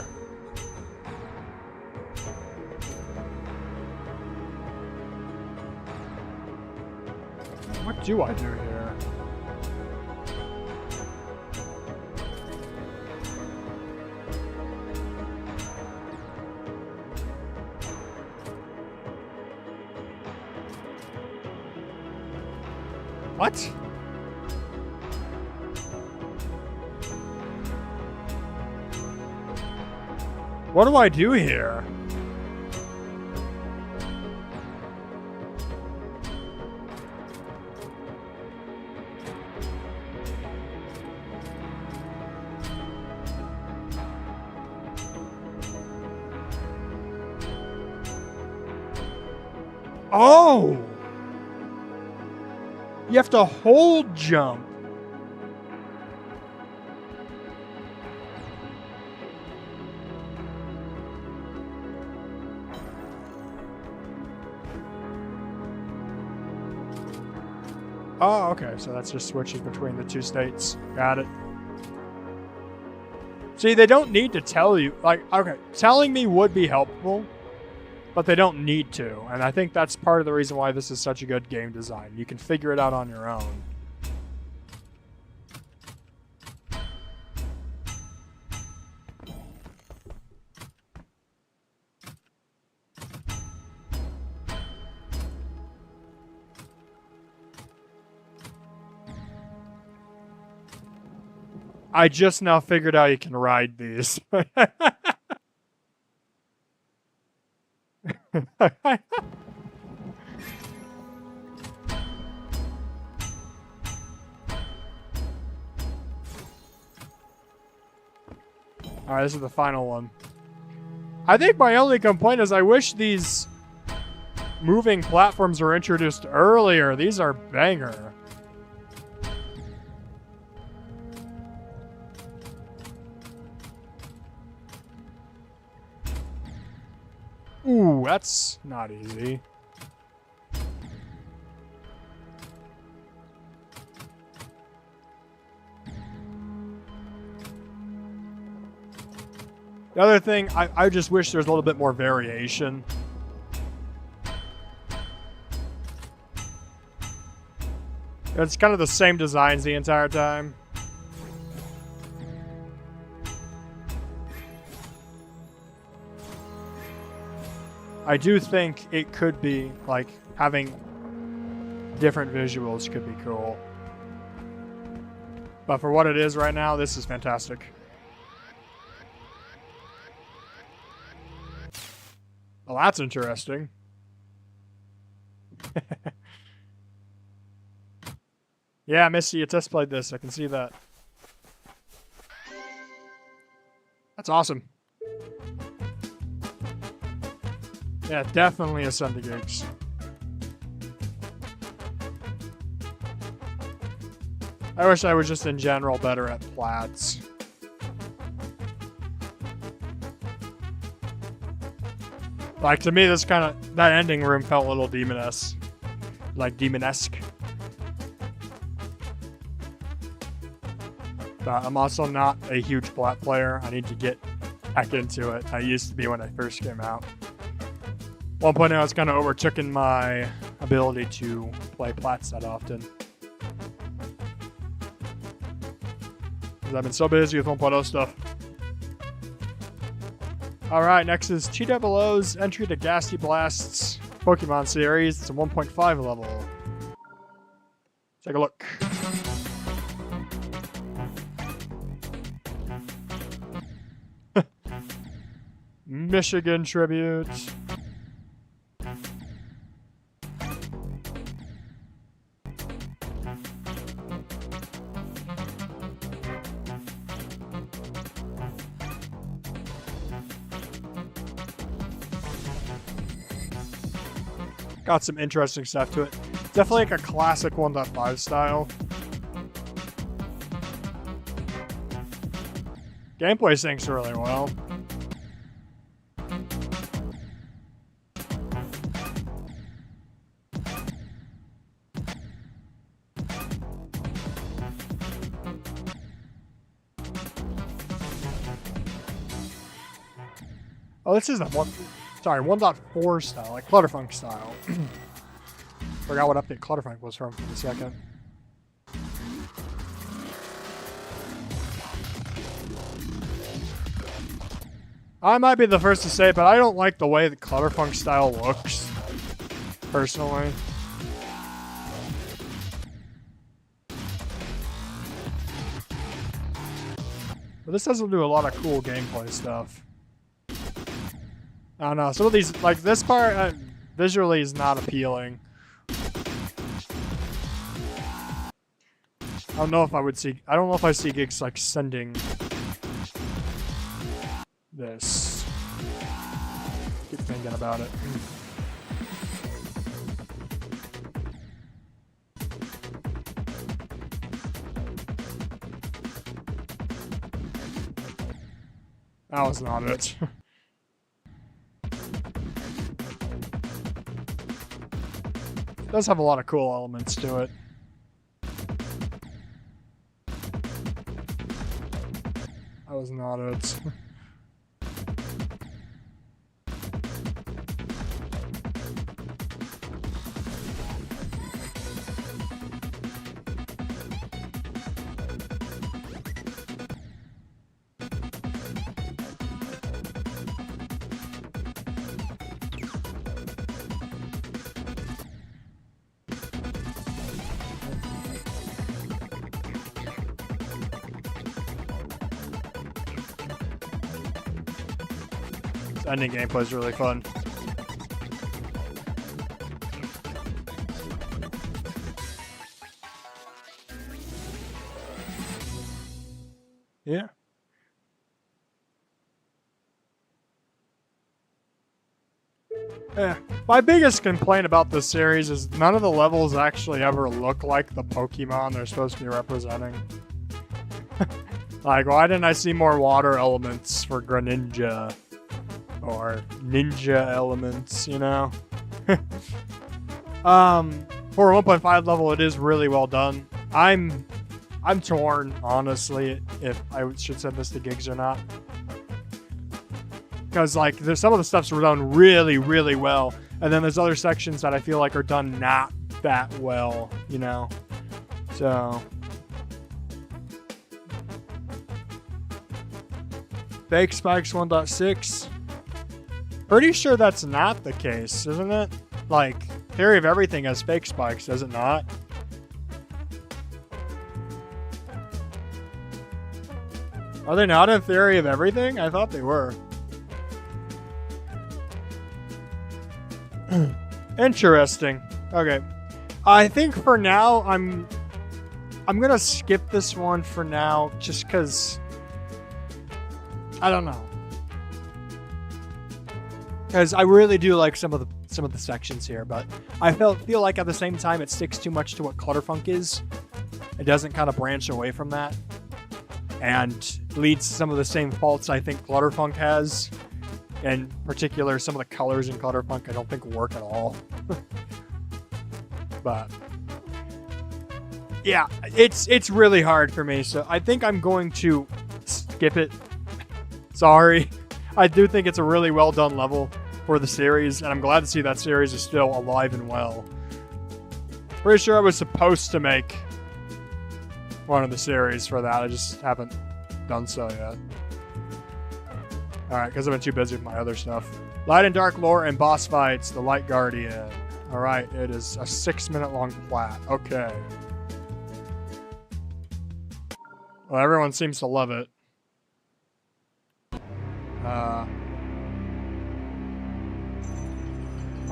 What do I do here? What? What do I do here? Oh! You have to hold jump. Oh, okay, so that's just switching between the two states. Got it. See, they don't need to tell you. Like, okay, telling me would be helpful, but they don't need to. And I think that's part of the reason why this is such a good game design. You can figure it out on your own. I just now figured out you can ride these. Alright, this is the final one. I think my only complaint is I wish these moving platforms were introduced earlier. These are banger. Ooh, that's not easy. The other thing, I just wish there was a little bit more variation. It's kind of the same designs the entire time. I do think it could be, like, having different visuals could be cool. But for what it is right now, this is fantastic. Well, that's interesting. Yeah, Misty, you test played this. I can see that. awesome. Yeah, definitely ascend to gigs. I wish I was just in general better at plats. Like, to me, this kind of, that ending room felt a little demoness. Like, demonesque. But I'm also not a huge plat player. I need to get back into it. I used to be when I first came out. One point I was kind of overtooking my ability to play plats that often. Because I've been so busy with 1.0 stuff. Alright, next is TOO's entry to Ghastly Blast's Pokemon series. It's a 1.5 level. Take a look. Michigan tribute. Got some interesting stuff to it. Definitely like a classic 1.5 style. Gameplay syncs really well. Oh, this is a 1.4 style, like Clutterfunk style. Forgot what update Clutterfunk was from for a second. I might be the first to say it, but I don't like the way the Clutterfunk style looks, personally. But this doesn't do a lot of cool gameplay stuff. I don't know. Some of these, like this part, visually is not appealing. I don't know if I see gigs like sending this. Keep thinking about it. That was not it. It does have a lot of cool elements to it. That was not it. Ending gameplay is really fun. Yeah. Yeah. My biggest complaint about this series is none of the levels actually ever look like the Pokemon they're supposed to be representing. Like, why didn't I see more water elements for Greninja? Or ninja elements, you know? For a 1.5 level, it is really well done. I'm torn, honestly, if I should send this to gigs or not. Because, like, there's some of the stuff's done really, really well. And then there's other sections that I feel like are done not that well, you know? So... Fake Spikes 1.6. Pretty sure that's not the case, isn't it? Like, Theory of Everything has fake spikes, does it not? Are they not in Theory of Everything? I thought they were. Interesting. Okay. I think for now, I'm gonna skip this one for now, just because I don't know. Because I really do like some of the sections here, but I feel like at the same time it sticks too much to what Clutterfunk is. It doesn't kind of branch away from that, and leads to some of the same faults I think Clutterfunk has. In particular, some of the colors in Clutterfunk I don't think work at all. But yeah, it's really hard for me, so I think I'm going to skip it. Sorry. I do think it's a really well done level for the series, and I'm glad to see that series is still alive and well. Pretty sure I was supposed to make one of the series for that. I just haven't done so yet. Alright, because I've been too busy with my other stuff. Light and Dark Lore and Boss Fights, The Light Guardian. Alright, it is a 6-minute long plat. Okay. Well, everyone seems to love it.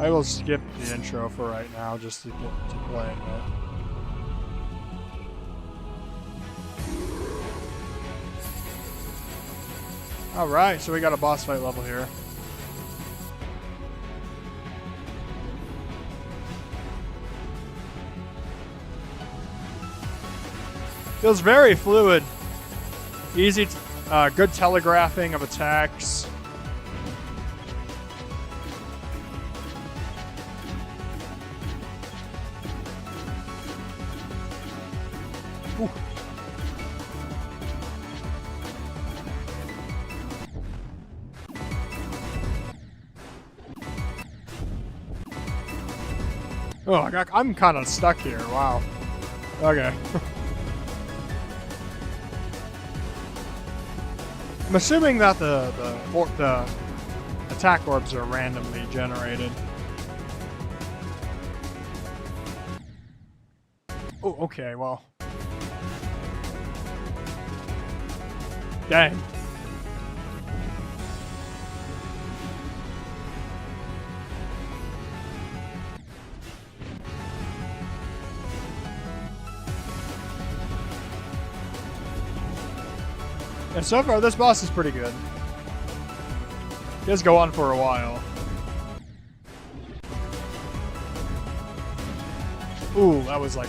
I will skip the intro for right now just to get to playing it. Alright, so we got a boss fight level here. Feels very fluid. Easy, good telegraphing of attacks. Ooh. Oh, I'm kind of stuck here. Wow. Okay. I'm assuming that the attack orbs are randomly generated. Oh, okay, well. Dang. And so far, this boss is pretty good. It does go on for a while. Ooh, that was like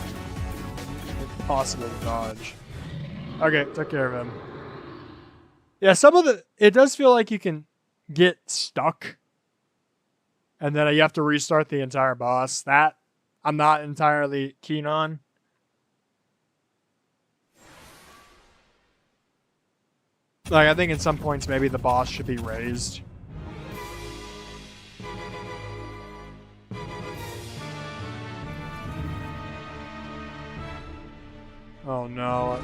impossible to dodge. Okay, took care of him. Yeah, it does feel like you can get stuck, and then you have to restart the entire boss. That I'm not entirely keen on. Like, I think at some points maybe the boss should be raised. Oh no.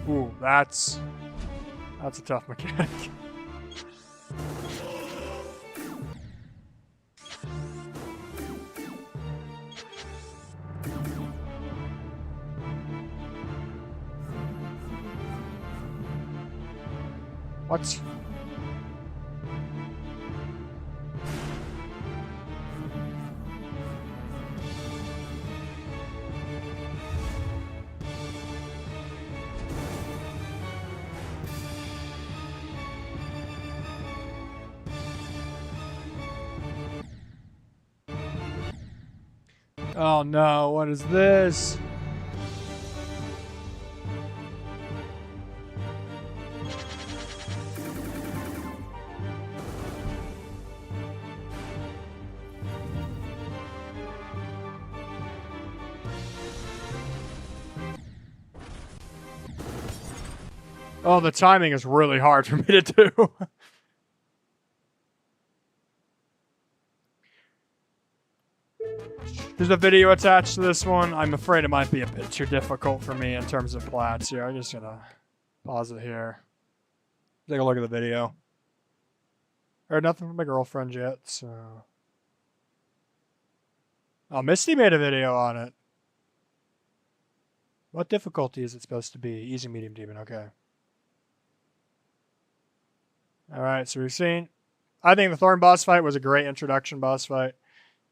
Ooh, that's a tough mechanic. What? Oh no, what is this? Oh, the timing is really hard for me to do. There's a video attached to this one. I'm afraid it might be a bit too difficult for me in terms of plats here. I'm just gonna pause it here. Take a look at the video. Heard nothing from my girlfriend yet, so... Oh, Misty made a video on it. What difficulty is it supposed to be? Easy, medium, demon, okay. All right, so we've seen. I think the Thorn boss fight was a great introduction boss fight.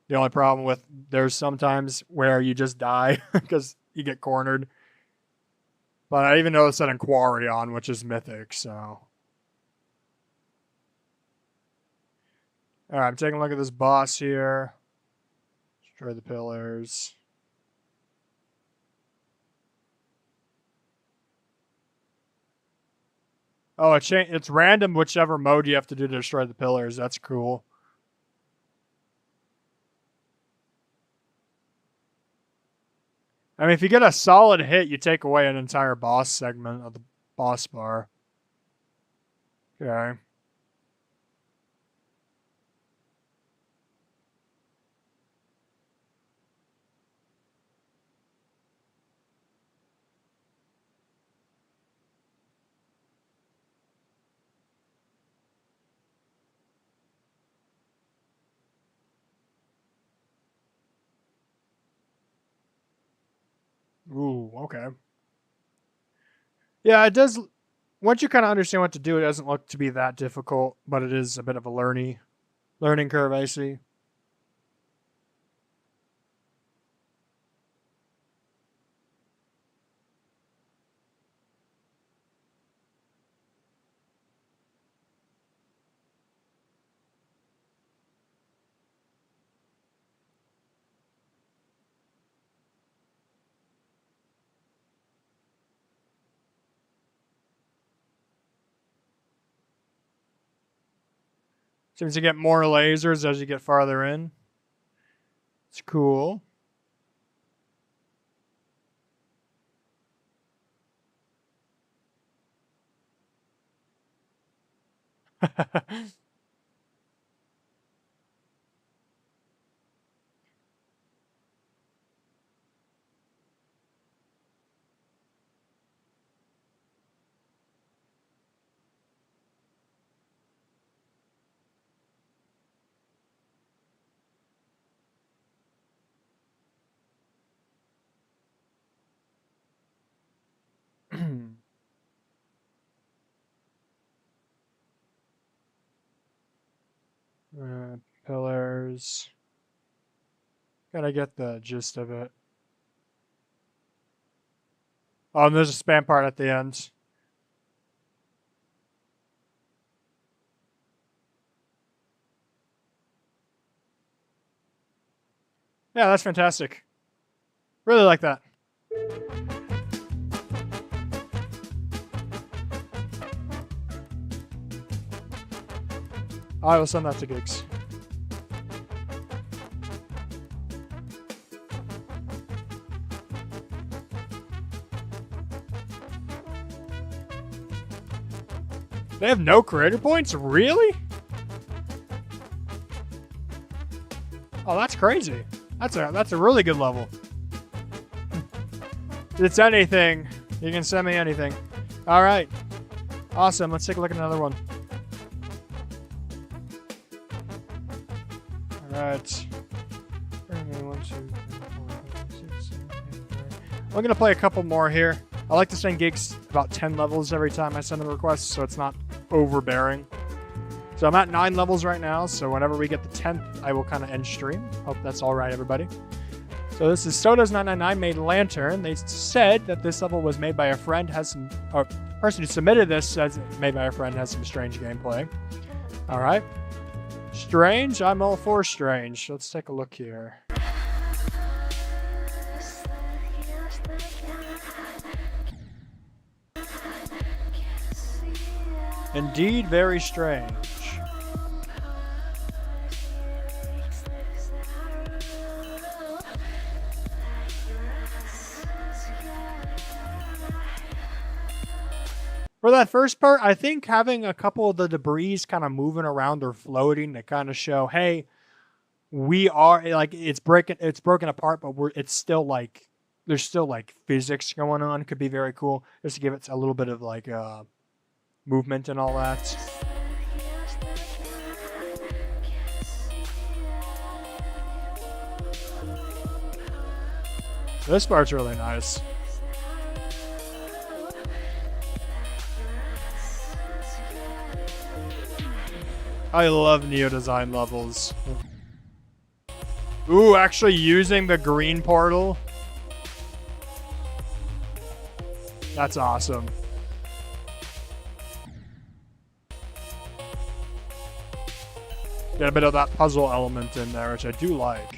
The only problem with there's sometimes where you just die because you get cornered. But I even noticed that in Quarion, which is mythic, so. Alright, I'm taking a look at this boss here. Destroy the pillars. Oh, it's random whichever mode you have to do to destroy the pillars. That's cool. I mean, if you get a solid hit, you take away an entire boss segment of the boss bar. Okay. Ooh, okay. Yeah, it does. Once you kind of understand what to do, it doesn't look to be that difficult, but it is a bit of a learning curve, I see. Seems to get more lasers as you get farther in. It's cool. Pillars. Gotta get the gist of it. Oh, and there's a spam part at the end. Yeah, that's fantastic. Really like that. I will send that to Gigs. They have no creator points? Really? Oh, that's crazy. That's a really good level. It's anything. You can send me anything. All right. Awesome. Let's take a look at another one. All right. I'm going to play a couple more here. I like to send gigs about 10 levels every time I send them requests, so it's not overbearing. So I'm at 9 levels right now, so whenever we get the 10th, I will kind of end stream. Hope that's all right, everybody. So this is Sodas999 made Lantern. They said that this level was made by a friend, or person who submitted this says made by a friend has some strange gameplay. All right. Strange? I'm all for strange. Let's take a look here. Indeed, very strange. For that first part, I think having a couple of the debris kind of moving around or floating to kind of show, hey, we are like it's broken apart, but it's still like there's still like physics going on. Could be very cool just to give it a little bit of like movement and all that. This part's really nice. I love Neo design levels. Ooh, actually using the green portal. That's awesome. Get a bit of that puzzle element in there, which I do like.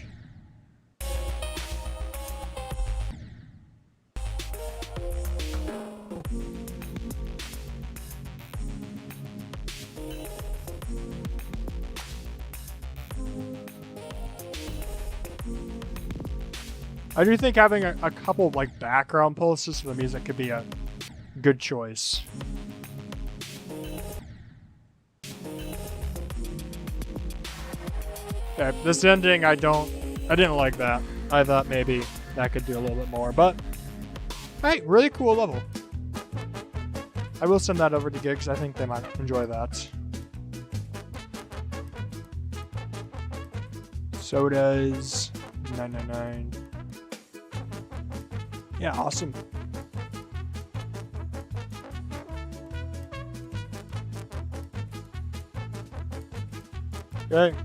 I do think having a couple like background pulses for the music could be a good choice. Okay, this ending I didn't like that. I thought maybe that could do a little bit more, but hey, really cool level. I will send that over to Gigs. I think they might enjoy that. So does 999. Yeah, awesome. Okay.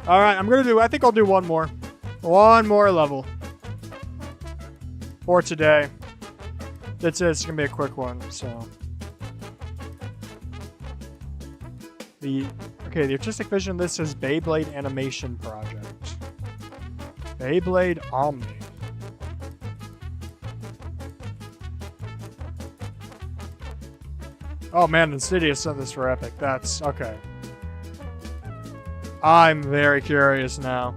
All right, I think I'll do one more. One more level for today. That's it. It's going to be a quick one, so. The artistic vision of this is Beyblade Animation Project. Beyblade Omni. Oh man, Insidious sent this for Epic. That's okay. I'm very curious now.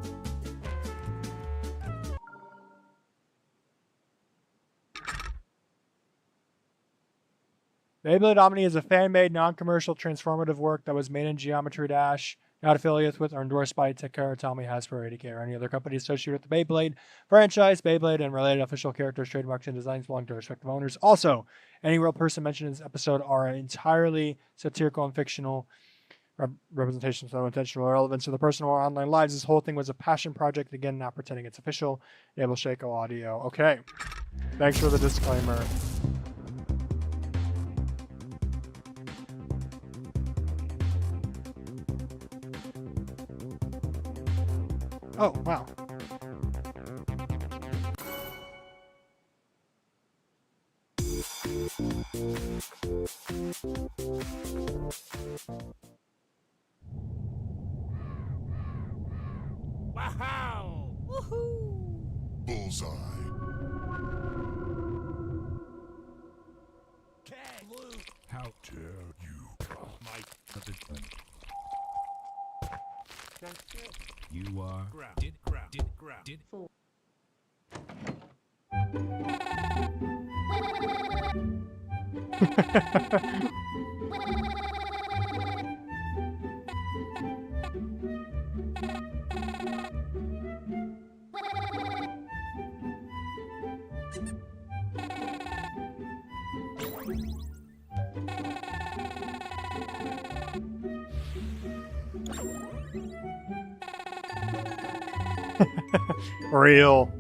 Beyblade Omni is a fan-made, non-commercial, transformative work that was made in Geometry Dash, not affiliated with or endorsed by Takara Tomy, Hasbro, ADK, or any other company associated with the Beyblade franchise. Beyblade and related official characters, trademarks, and designs belong to respective owners. Also, any real person mentioned in this episode are entirely satirical and fictional representations with no intentional relevance to the personal or online lives. This whole thing was a passion project. Again, not pretending it's official. Enable Shaco Audio. Okay. Thanks for the disclaimer. Oh, wow. Wow! Woohoo! Bullseye. Blue. How dare you? My discipline. You are grounded. Full. Real.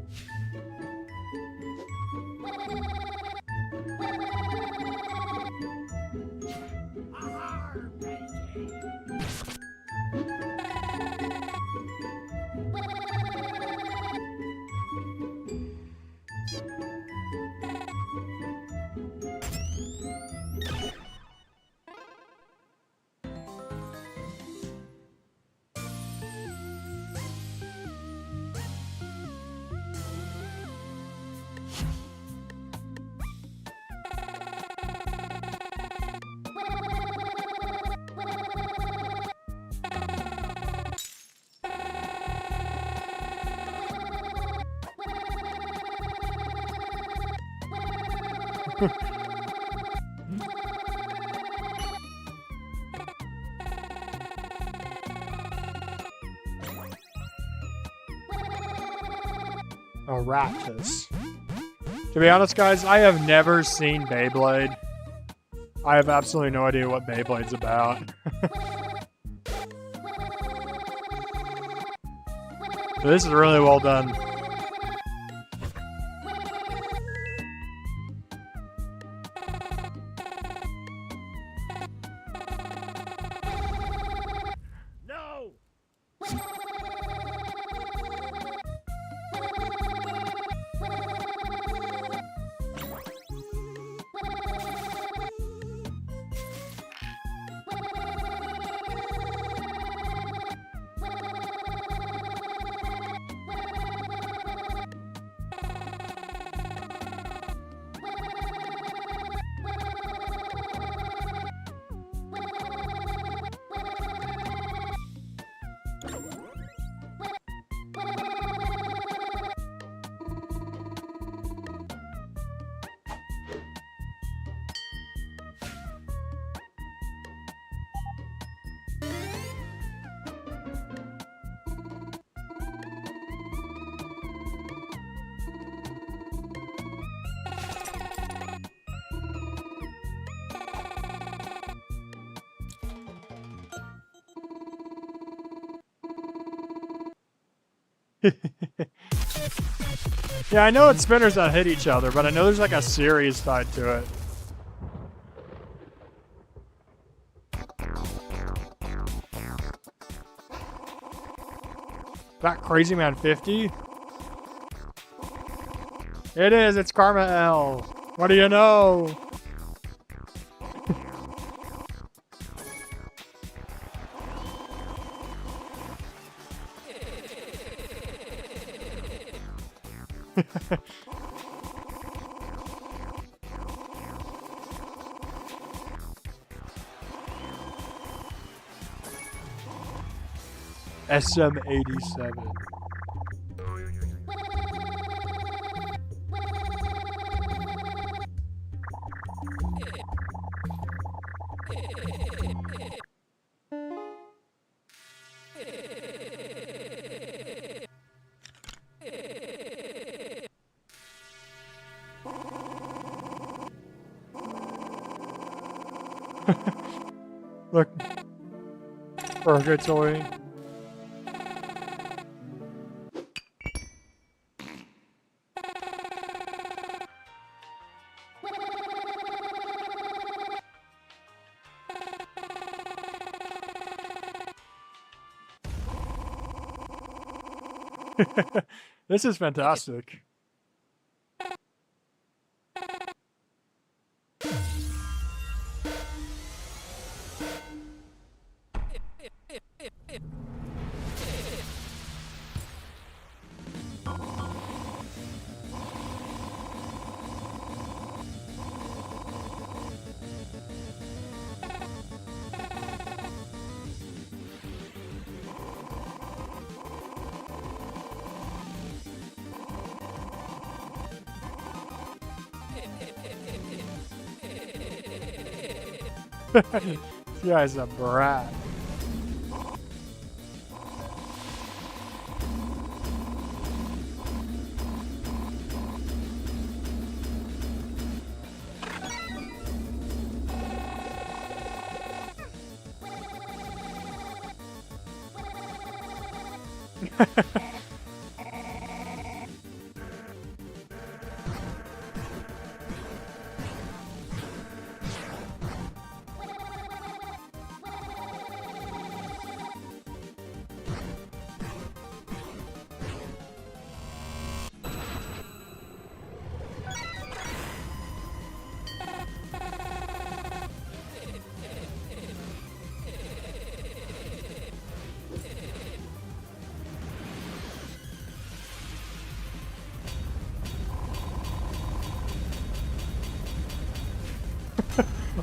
Aratus. To be honest, guys, I have never seen Beyblade. I have absolutely no idea what Beyblade's about. So this is really well done. Yeah, I know it's spinners that hit each other, but I know there's like a series tied to it. That Crazy Man 50? It is, it's Karma L. What do you know? SM87. Look. Purgatory. This is fantastic. This guy's a brat.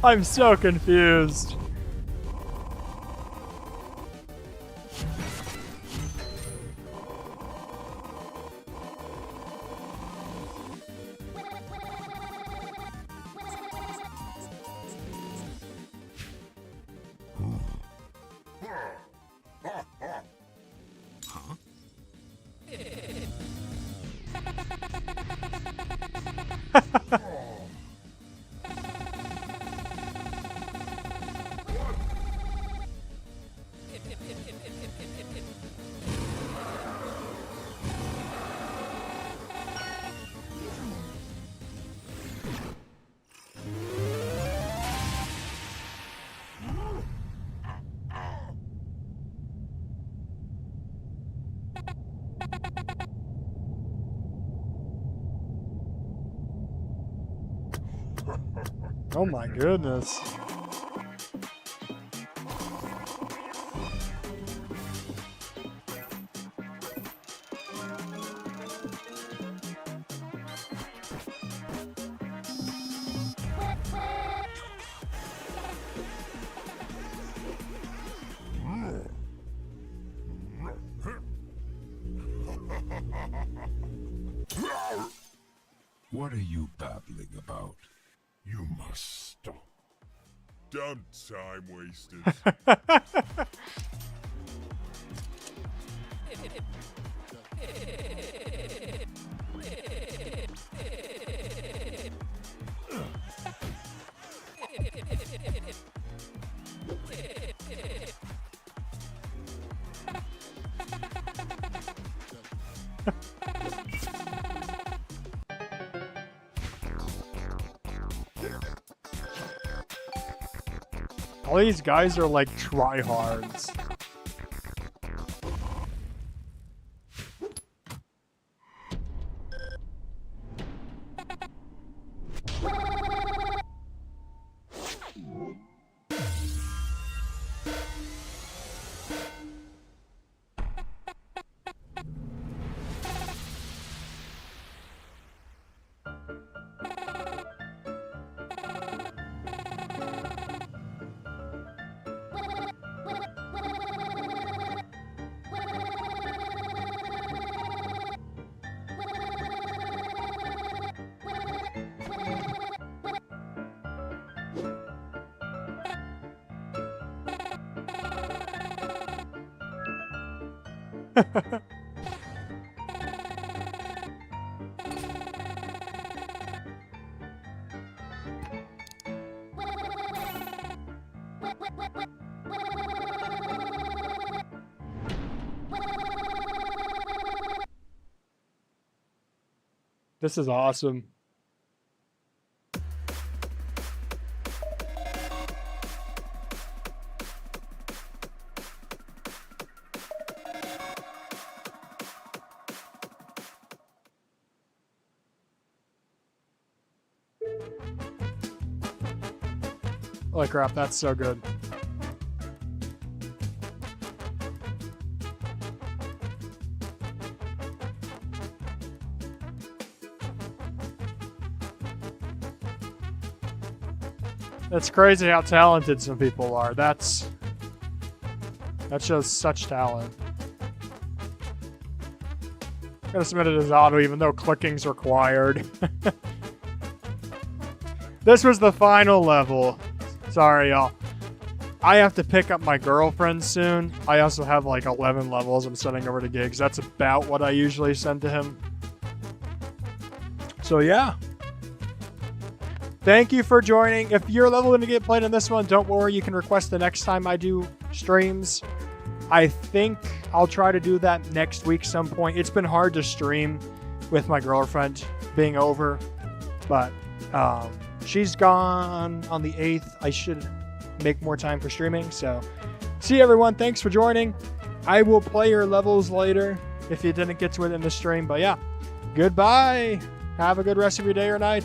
I'm so confused. Oh my goodness. What are you babbling about? You must stop. Damn time wasters. All these guys are like tryhards. This is awesome. Holy crap, that's so good. It's crazy how talented some people are. That shows such talent. I'm gonna submit it as auto even though clicking's required. This was the final level. Sorry, y'all. I have to pick up my girlfriend soon. I also have like 11 levels I'm sending over to Gigs. That's about what I usually send to him. So yeah. Thank you for joining. If your level didn't get played in this one, don't worry. You can request the next time I do streams. I think I'll try to do that next week some point. It's been hard to stream with my girlfriend being over, but she's gone on the 8th. I should make more time for streaming. So see everyone. Thanks for joining. I will play your levels later if you didn't get to it in the stream. But yeah, goodbye. Have a good rest of your day or night.